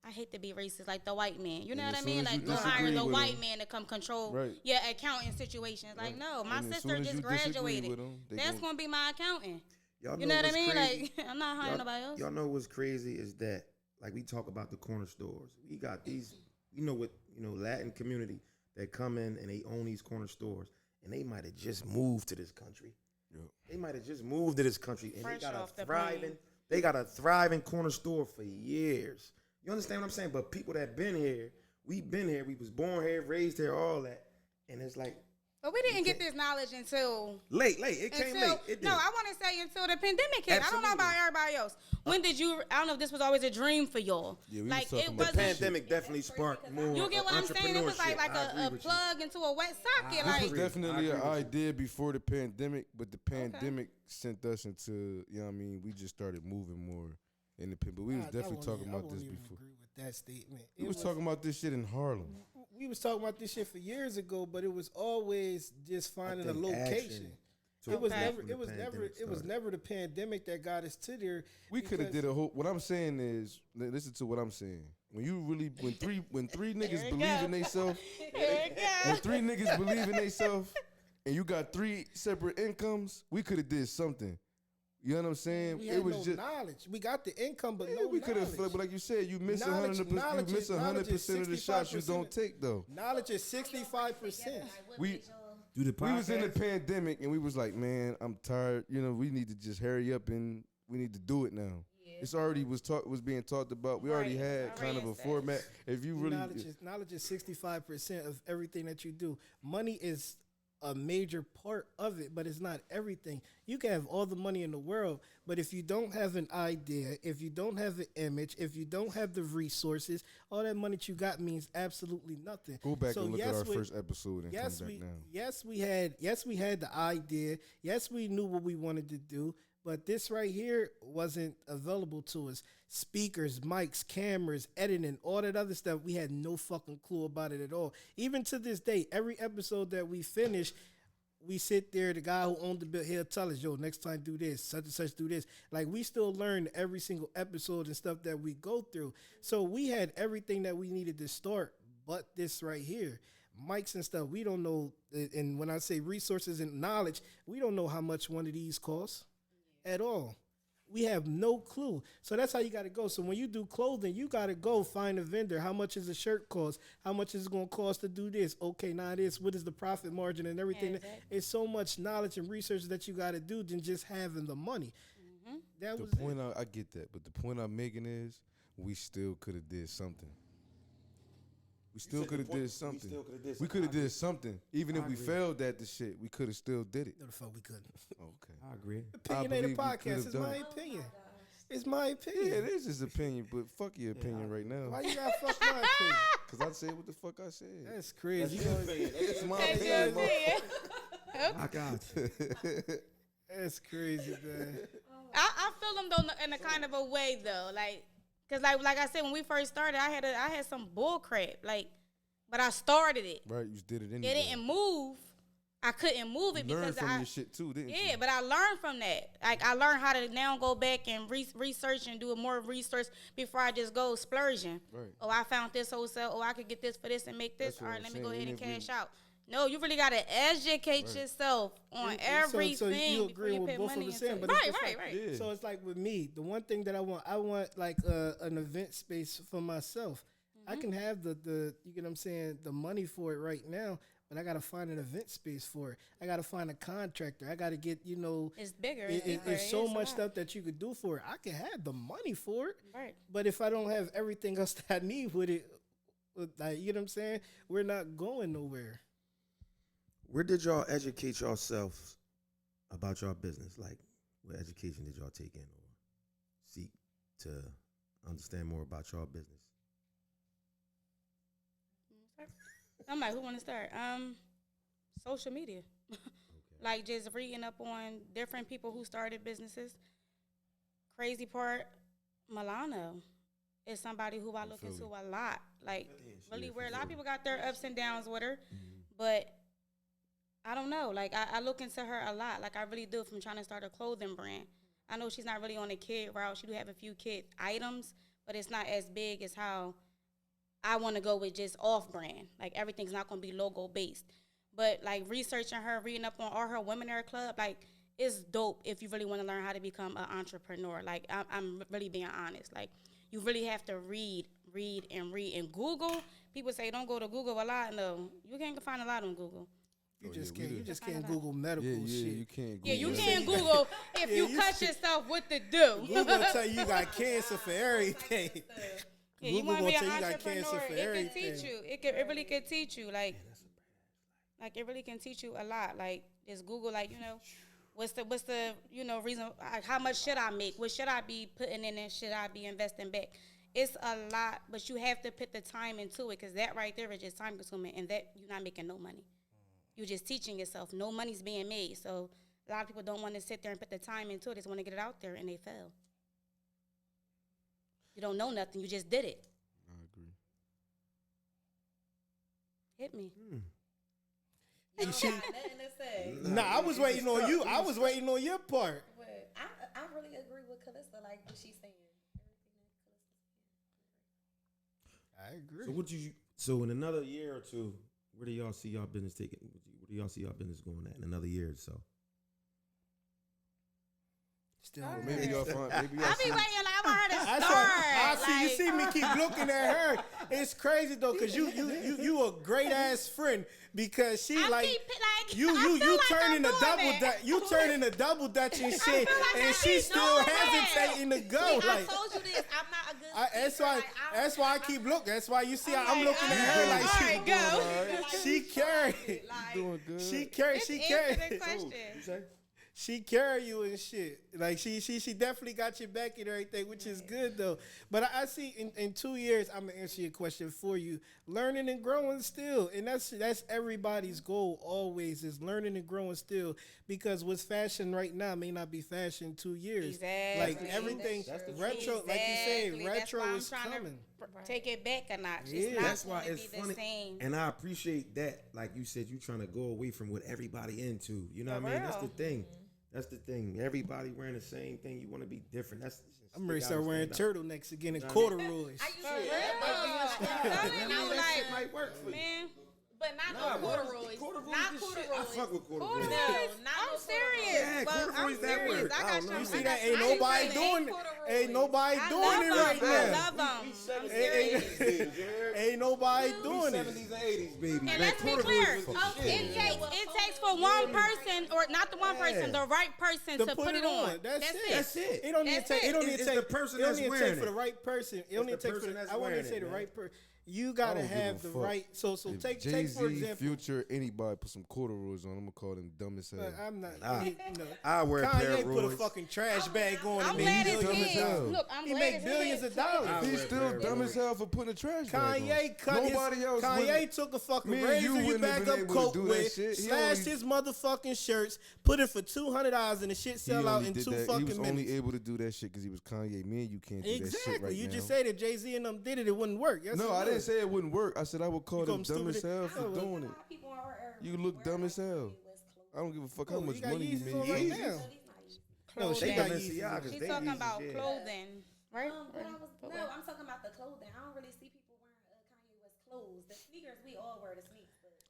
I hate to be racist, like the white man. You know And what I as mean? soon as you Like, go hire disagree the with white him- man to come control Right. your accounting situations. Like, no, my And as sister soon as just you disagree graduated. with 'em, they That's gon- going to be my accountant. Y'all You know what I what's mean? crazy? Like, I'm not hiring nobody else. Y'all know what's crazy is that, like, we talk about the corner stores. We got these, Latin community that come in and they own these corner stores, and they might have just moved to this country. Yep. They might have just moved to this country, and Fresh they got off the a thriving corner store for years. You understand what I'm saying? But people that been here, we was born here, raised here, all that, and it's like But we didn't get this knowledge until late. It came late. It did. No, I want to say until the pandemic hit. I don't know about Absolutely. everybody else. When did you? I don't know if this was always a dream for y'all. Yeah, we was like talking it about the wasn't. pandemic definitely sparked more. You get what I'm saying? It was like entrepreneurship. I agree a with you. plug into a wet socket. This This Like was definitely I an agree with you. idea before the pandemic, but the pandemic sent us into, you know what I mean, we just started moving more in the but we was definitely talking about this before. Agree with that statement. We was talking about this shit in Harlem. We was talking about this shit for years ago, but it was always just finding a think location. action It was Okay. never. When It the was never. pandemic It was started. never the pandemic that got us to there. We could have because- did a whole. What I'm saying is, listen to what I'm saying. When three niggas Here it believe go. in themselves, here it when go. three niggas believe in themselves, and you got three separate incomes, we could have did something. You know what I'm saying? We had no knowledge. We got the income, but no we could have, knowledge. but like you said, you miss Knowledge- 100%. You miss 100% of the shots you 65%. don't take though. Knowledge is 65%. We Do the podcast. we was in the pandemic and we was like, man, I'm tired. You know, we need to just hurry up and we need to do it now. It's already was being talked about. We already had kind of a format. If you really Knowledge is 65% of everything that you do. Money is a major part of it, but it's not everything. You can have all the money in the world, but if you don't have an idea, if you don't have an image, if you don't have the resources, all that money that you got means absolutely nothing. go back and look at our first episode and come back now. Yes, we had the idea. Yes, we knew what we wanted to do. But this right here wasn't available to us. Speakers, mics, cameras, editing, all that other stuff, we had no fucking clue about it at all. Even to this day, every episode that we finish, we sit there, the guy who owned the bill, he'll tell us, yo, next time do this, such and such do this. Like, we still learn every single episode and stuff that we go through. So we had everything that we needed to start but this right here. Mics and stuff, we don't know. And when I say resources and knowledge, we don't know how much one of these costs. At all. We have no clue. So that's how you got to go. So when you do clothing, you got to go find a vendor. How much is a shirt cost? How much is it going to cost to do this? Okay, now this. What is the profit margin and everything? Exactly. It's so much knowledge and research that you got to do than just having the money. Mm-hmm. That was the point. I get that, but the point I'm making is we still could have did something. We still could have did something. We could have did something. Even if we failed at the shit, we could have still did it. No, the fuck we couldn't. Okay. I agree. Opinionated podcast is my opinion. It's my opinion. Yeah, it is his opinion, but fuck your opinion right now. Why you gotta fuck my opinion? Because I said what the fuck I said. That's crazy. It's my opinion. I got you. That's crazy, man. I feel them though in a kind of a way though, like. Cause like I said, when we first started, I had some bull crap, like, but I started it. Right, you just did it anyway. It didn't move. I couldn't move it you because learned from your shit too, didn't you? Yeah, but I learned from that. Like I learned how to now go back and research and do more research before I just go splurging. Right. Oh, I found this wholesale. Oh, I could get this for this and make this. That's All right, let me go saying. ahead and cash out. No, you really got to educate yourself on everything so you agree before you with put both money of the into same, it. but Right. Yeah. So it's like with me, the one thing that I want like an event space for myself. I can have the you get what I'm saying, the money for it right now, but I got to find an event space for it. I got to find a contractor. I got to get, It's bigger. It's so much stuff that you could do for it. I can have the money for it. Right. But if I don't have everything else that I need with it, like, you know what I'm saying, we're not going nowhere. Where did y'all educate yourselves about your business? Like, what education did y'all take in or seek to understand more about your business? I'm like, who want to start? Social media. Okay. Like just reading up on different people who started businesses. Crazy part, Milano is somebody who I look into a lot. Like really weird. A lot of people got their ups and downs with her, but I don't know. Like I look into her a lot. Like I really do from trying to start a clothing brand. I know she's not really on the kid route. She do have a few kid items, but it's not as big as how I want to go with just off-brand. Like, everything's not going to be logo-based. But, like, researching her, reading up on all her Women Club, like, it's dope if you really want to learn how to become an entrepreneur. Like, I'm really being honest. Like, you really have to read. And Google, people say don't go to Google a lot. No, you can't find a lot on Google. You just can't Google medical shit. You can't Google. Yeah, you can't Google if you cut yourself what to do. Google tell you got cancer for everything. Yeah, you want to be an entrepreneur, it can teach you. It really can teach you. Like it really can teach you a lot. Like, just Google, like, what's the reason, like, how much should I make? What should I be putting in and should I be investing back? It's a lot, but you have to put the time into it because that right there is just time consuming and that you're not making no money. You're just teaching yourself. No money's being made. So a lot of people don't want to sit there and put the time into it. They just want to get it out there and they fail. You don't know nothing. You just did it. I agree. Hit me. You see, nothing to say. Nah, I was waiting on you. I was waiting on your part. But I really agree with Calista, like what she's saying. I agree. So in another year or two, where do y'all see y'all business taking? Where do y'all see y'all business going at in another year or so? Still. All right. Maybe y'all find. Maybe y'all I be see. waiting like I want her to I start. see. You Like, see me keep looking at her. It's crazy though, cause you a great ass friend because she I like keep, like, you I feel like turning I'm a doing double it. dutch. You turning a double dutch and shit, like I and she's keep still doing it. hesitating to go. I Like told you this. I'm not a good that's speaker. why. Like, That's why I keep looking. That's why you see I'm like, looking at her all like right, go. she carried. Like, Doing good. She carried. Just She answer carried. the question. She carry you and shit. Like she definitely got your back and everything, which is good though. But I see in 2 years, I'm gonna answer your question for you. Learning and growing still, and that's everybody's goal. Always is learning and growing still, because what's fashion right now may not be fashion in 2 years. Exactly. Like everything That's the retro, like you say, retro is coming. Take it back a notch. Yeah. It's not That's why going to it's be funny, the same. and I appreciate that. Like you said, you trying to go away from what everybody into. You know For what I mean? That's the real. thing. That's the thing. Everybody wearing the same thing. You want to be different. That's. I'm ready to start wearing turtlenecks again and Nah, corduroys. I used to For real. I mean, that shit might work for you. Man, but not Nah, no corduroys. corduroys Not is shit. I corduroys. fuck with corduroys. No, corduroys. not I'm no serious. Yeah, Well, corduroys I'm that serious. work. I I got don't some. know. You see I that? got Ain't some nobody friends. doing it. Ain't nobody I doing love it them. right I now. love them. I'm serious. Ain't nobody doing it. 70s and 80s, baby. And Man, let's be corduroys clear, was the it shit. takes for one person, or not the one person, the right person to put it on. That's it. That's it. It don't need to That's take. it. It don't need It's to take. the person it don't that's need to wearing take for it. the right person. It don't need It's to the take for. person that's I want to wearing say it, the man. right person. You gotta don't give have a the fuck. right. So If take Jay-Z, for example. Future, anybody put some corduroys on, I'm gonna call them dumb as hell. I'm not. Nah. No. I wear a pair Kanye of put a Roy's. fucking trash bag on I'm and glad made his dumb as billions. hell. kids. Look, I'm He glad make his billions kids. of dollars. He's still wear dumb as hell for putting a trash bag on. Kanye cut Nobody else Kanye wouldn't- took a fucking Me and razor you you wouldn't have back been up able to coat do that with, shit. He slashed only- his motherfucking shirts, put it for $200 and the shit He sell out only in did 2 that. He fucking was minutes. only able to do that shit because he was Kanye. Me and you can't do that shit Exactly. right You now. just said if Jay-Z and them did it, it wouldn't work. Yes, No, it I didn't would. say it wouldn't work. I said I would call You them call them dumb as stupid? hell for Oh, well. doing it. People are You look dumb as hell. I don't give a fuck how Oh, much you got money you Yeezys on make. right Yeezys? now. Clothing. she got Yeezys. Balenciagas, She's they talking Yeezys, about yeah. clothing, right? I'm talking about the clothing. I don't really see people wearing Kanye West clothes. The sneakers, we all wear the sneakers.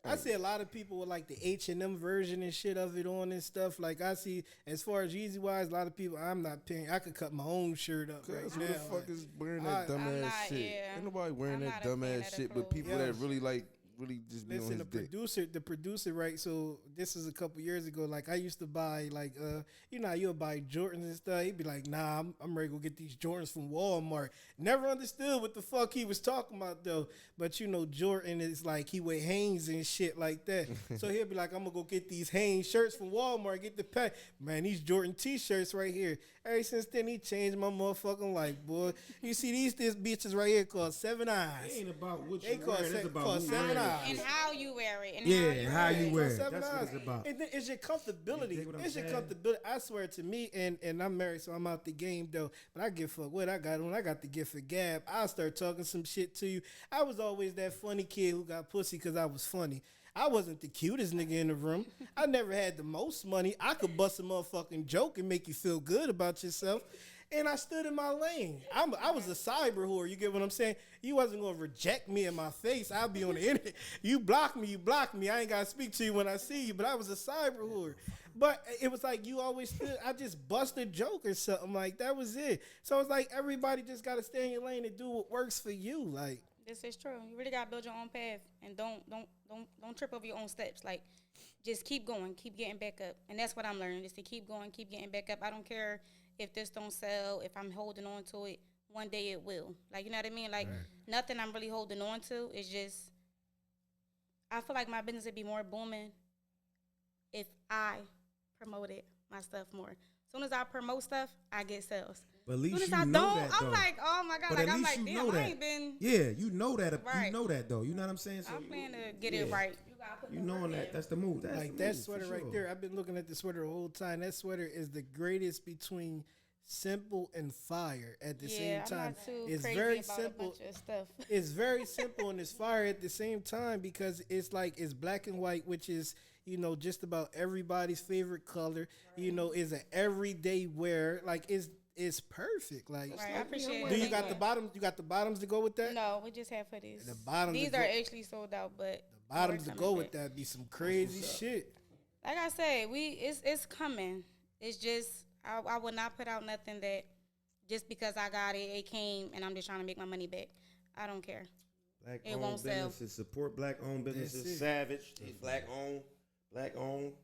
But I see a lot of people with like the H&M version and shit of it on and stuff. Like I see, as far as Yeezy wise, a lot of people, I'm not paying. I could cut my own shirt up right Cause now. who the fuck Like, is wearing I- that dumb I'm ass not, shit? yeah. Ain't nobody wearing I'm that not a dumb fan ass of the shit, but people clothes. that really just be Listen, on the his dick. producer, right? So this is a couple years ago. Like I used to buy, like, you know, how you'll buy Jordans and stuff. He'd be like, "Nah, I'm ready to go get these Jordans from Walmart." Never understood what the fuck he was talking about though. But you know, Jordan is like he wear Hanes and shit like that. So he'll be like, "I'm gonna go get these Hanes shirts from Walmart. Get the pack, man. These Jordan T-shirts right here." Ever since then, he changed my motherfucking life, boy. You see these bitches right here called Seven Eyes. It ain't about what They you call wearing. it It's about call who Seven wearing it. Eyes. And how you wear it. And Yeah, how you wear it. Seven That's what Eyes. it's about. And then it's your You comfortability. dig what I'm It's your saying? comfortability. I swear to me, and I'm married, so I'm out the game though. But I give a fuck what I got on. I got the gift of gab. I'll start talking some shit to you. I was always that funny kid who got pussy because I was funny. I wasn't the cutest nigga in the room. I never had the most money. I could bust a motherfucking joke and make you feel good about yourself. And I stood in my lane. I was a cyber whore. You get what I'm saying? You wasn't gonna reject me in my face. I'll be on the internet. You block me. You block me. I ain't gotta speak to you when I see you. But I was a cyber whore. But it was like you always stood. I just bust a joke or something like that was it. So it's like everybody just gotta stay in your lane and do what works for you. Like this is true. You really gotta build your own path and don't trip over your own steps. Like just keep going, keep getting back up. And that's what I'm learning, is to keep going, keep getting back up. I don't care if this don't sell, if I'm holding on to it, one day it will. Like, you know what I mean? Like nothing I'm really holding on to. It's just I feel like my business would be more booming if I promoted my stuff more. As soon as I promote stuff, I get sales. But at least As you soon as I know don't, that, I'm though. like, oh my God. But Like at I'm least like, you damn, know I that. ain't been Yeah, you know that. Right. You know that though. You know what I'm saying? So I'm planning to get yeah. it right. You knowing that that's the move. That's like the that move, sweater for right sure. there. I've been looking at the sweater the whole time. That sweater is the greatest between simple and fire at the same time. I'm not too It's crazy very about simple. a bunch of stuff. It's very simple and it's fire at the same time because it's like it's black and white, which is, you know, just about everybody's favorite color. You know, is an everyday wear. Like it's perfect. Like, Right, I appreciate it. do you Thank got the bottom? You got the bottoms to go with that? No, we just have hoodies. The bottoms These to are go- actually sold out, but The bottoms to more go coming with back. that be some crazy shit. Like I said, it's coming. It's just I would not put out nothing that just because I got it, it came, and I'm just trying to make my money back. I don't care. Black-owned won't sell. businesses, support black-owned businesses. That's it. Savage, they black-owned,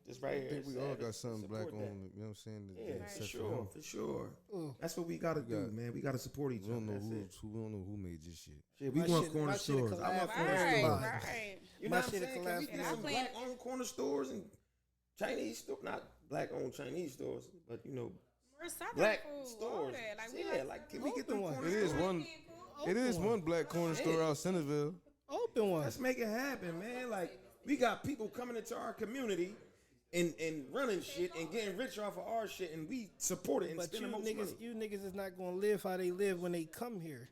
just right I here. think we all Savage, got something support black that. on. You know what I'm saying? Yeah, That's for set sure, him. for sure. Ooh. That's what we gotta do, man. We gotta support each We other. don't know That's who, it. we don't know who made this shit. Shit, we My want shit- corner my shit stores. I collab want for corner Right, stores. right. You My know what I'm shit saying? collab Can we for get that. some I plan- black-owned corner stores and Chinese stores? Not black-owned Chinese stores, but you know, We're Southern black food, all stores. that. Like, we Yeah, like like can we get them Open one. corner It is stores? one. It is one black corner store out Centerville. Open one. Let's make it happen, man. Like we got people coming into our community and running shit and getting rich off of our shit, and we support it and But spend you the most niggas, money. you niggas is not gonna live how they live when they come here.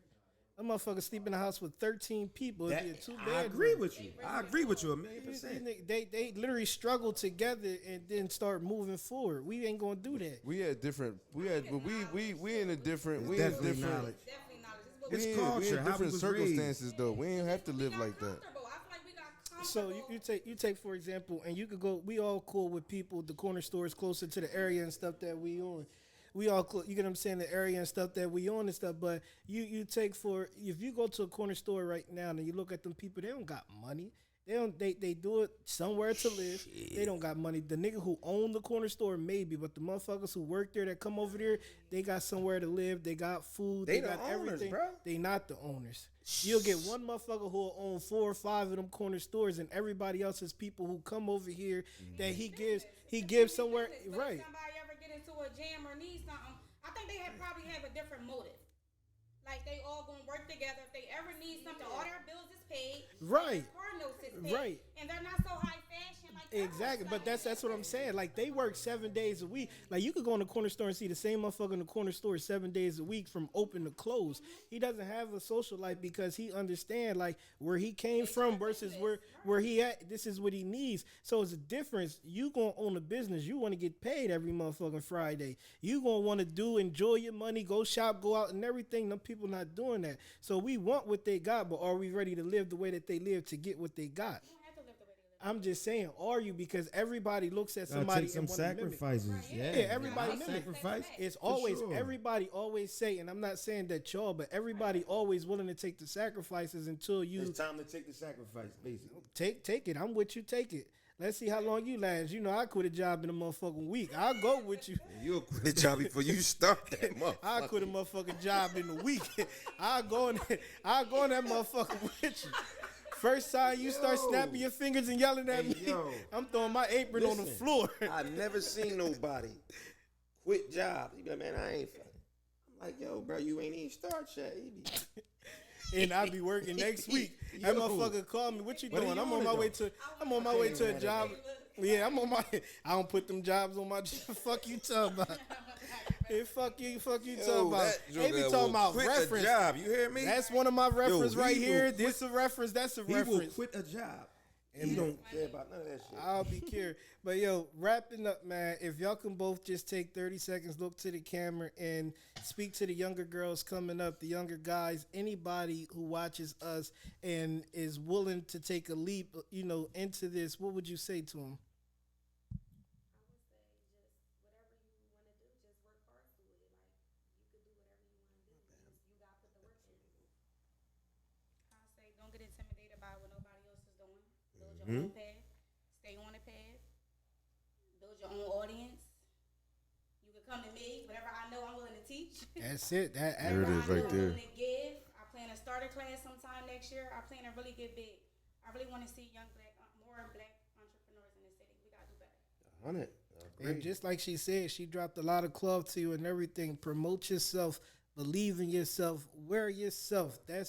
Them motherfuckers sleep in a house with 13 people. It'd be a two bedroom. I agree with you. I agree with you a million These percent. niggas, they literally struggle together and then start moving forward. We ain't gonna do that. We had different. We had, but we in a different. It's We in definitely different. knowledge. Definitely knowledge. This is what It's we We culture, in how we different was raised. circumstances though. We ain't have to live like that. comfortable. I feel like we got comfortable. So you take for example, and you could go. We all cool with people. The corner stores closer to the area and stuff that we on. We all cool, you get what I'm saying, the area and stuff that we on and stuff. But you take for if you go to a corner store right now and you look at them people, they don't got money. They do it somewhere to live. They don't got money. The nigga who own the corner store maybe, but the motherfuckers who work there that come over there, they got somewhere to live. They got food. They They the got owners, everything. bro. They not the owners. You'll get one motherfucker who'll own 4 or 5 of them corner stores, and everybody else is people who come over here that he gives somewhere But right. If somebody ever get into a jam or need something, I think they probably have a different motive. Like they all gonna work together. If they ever need something, all their bills is paid. Right. Their car notes is paid. Right. And they're not so high fashion like that. Exactly, but that's what I'm saying. Like they work 7 days a week. Like you could go in the corner store and see the same motherfucker in the corner store 7 days a week from open to close. He doesn't have a social life because he understand like where he came from versus where he at. This is what he needs. So it's a difference. You gonna own a business. You want to get paid every motherfucking Friday. You gonna want to enjoy your money, go shop, go out, and everything. Them people not doing that. So we want what they got, but are we ready to live the way that they live to get what they got? I'm just saying, are you? Because everybody looks at somebody take some and wanna mimic. sacrifices. Yeah, everybody mimic. sacrifice. It's For always sure. everybody always say, and I'm not saying that y'all, but everybody always willing to take the sacrifices until you It's time to take the sacrifice, basically. take it. I'm with you. Take it. Let's see how long you last. You know, I quit a job in a motherfucking week. I'll go with you. You'll quit the job before you start that motherfucker. I'll quit a motherfucking job in a week. I'll go in that motherfucker with you. First time you start snapping your fingers and yelling at me, yo. I'm throwing my apron on the Listen, floor. I never seen nobody quit jobs. You be like, man, I ain't fucking. I'm like, yo, bro, you ain't even start yet. You be- And I'll be working next week. That Yo. motherfucker called me. What you What are doing? you I'm on on my it, way though? to a job. Yeah, I'm on my. I don't put them jobs on my. Fuck you talking about. Hey, fuck you talking about. They be talking about quit reference. a job. You hear me? That's one of my reference he right will here. quit- This a reference. That's a he will reference. quit a job. And he don't care about none of that shit. I'll be curious. But yo, wrapping up, man, if y'all can both just take 30 seconds, look to the camera, and speak to the younger girls coming up, the younger guys, anybody who watches us and is willing to take a leap, into this, what would you say to them? I say don't get intimidated by what nobody else is doing. Build your own path. Stay on the path. Build your own audience. You can come to me. Whatever I know, I'm willing to teach. That's it. There it Whatever is I know, right I'm there. willing to give. I plan to start a class sometime next year. I plan to really get big. I really want to see more black entrepreneurs in the city. We gotta do better. 100. And just like she said, she dropped a lot of cloth to you and everything. Promote yourself, believe in yourself, wear yourself. That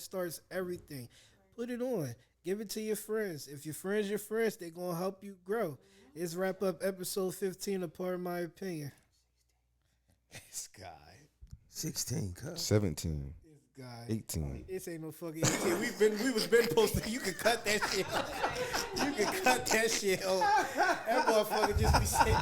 starts everything. Put it on. Give it to your friends. If your friends, they're gonna help you grow. Let's wrap up episode 15 of Part of My Opinion. This guy. 16, cuz. 17, This guy. 18. This ain't no fucking 18. We was been posted. You can cut that shit. You can cut that shit. Oh, that motherfucker just be saying.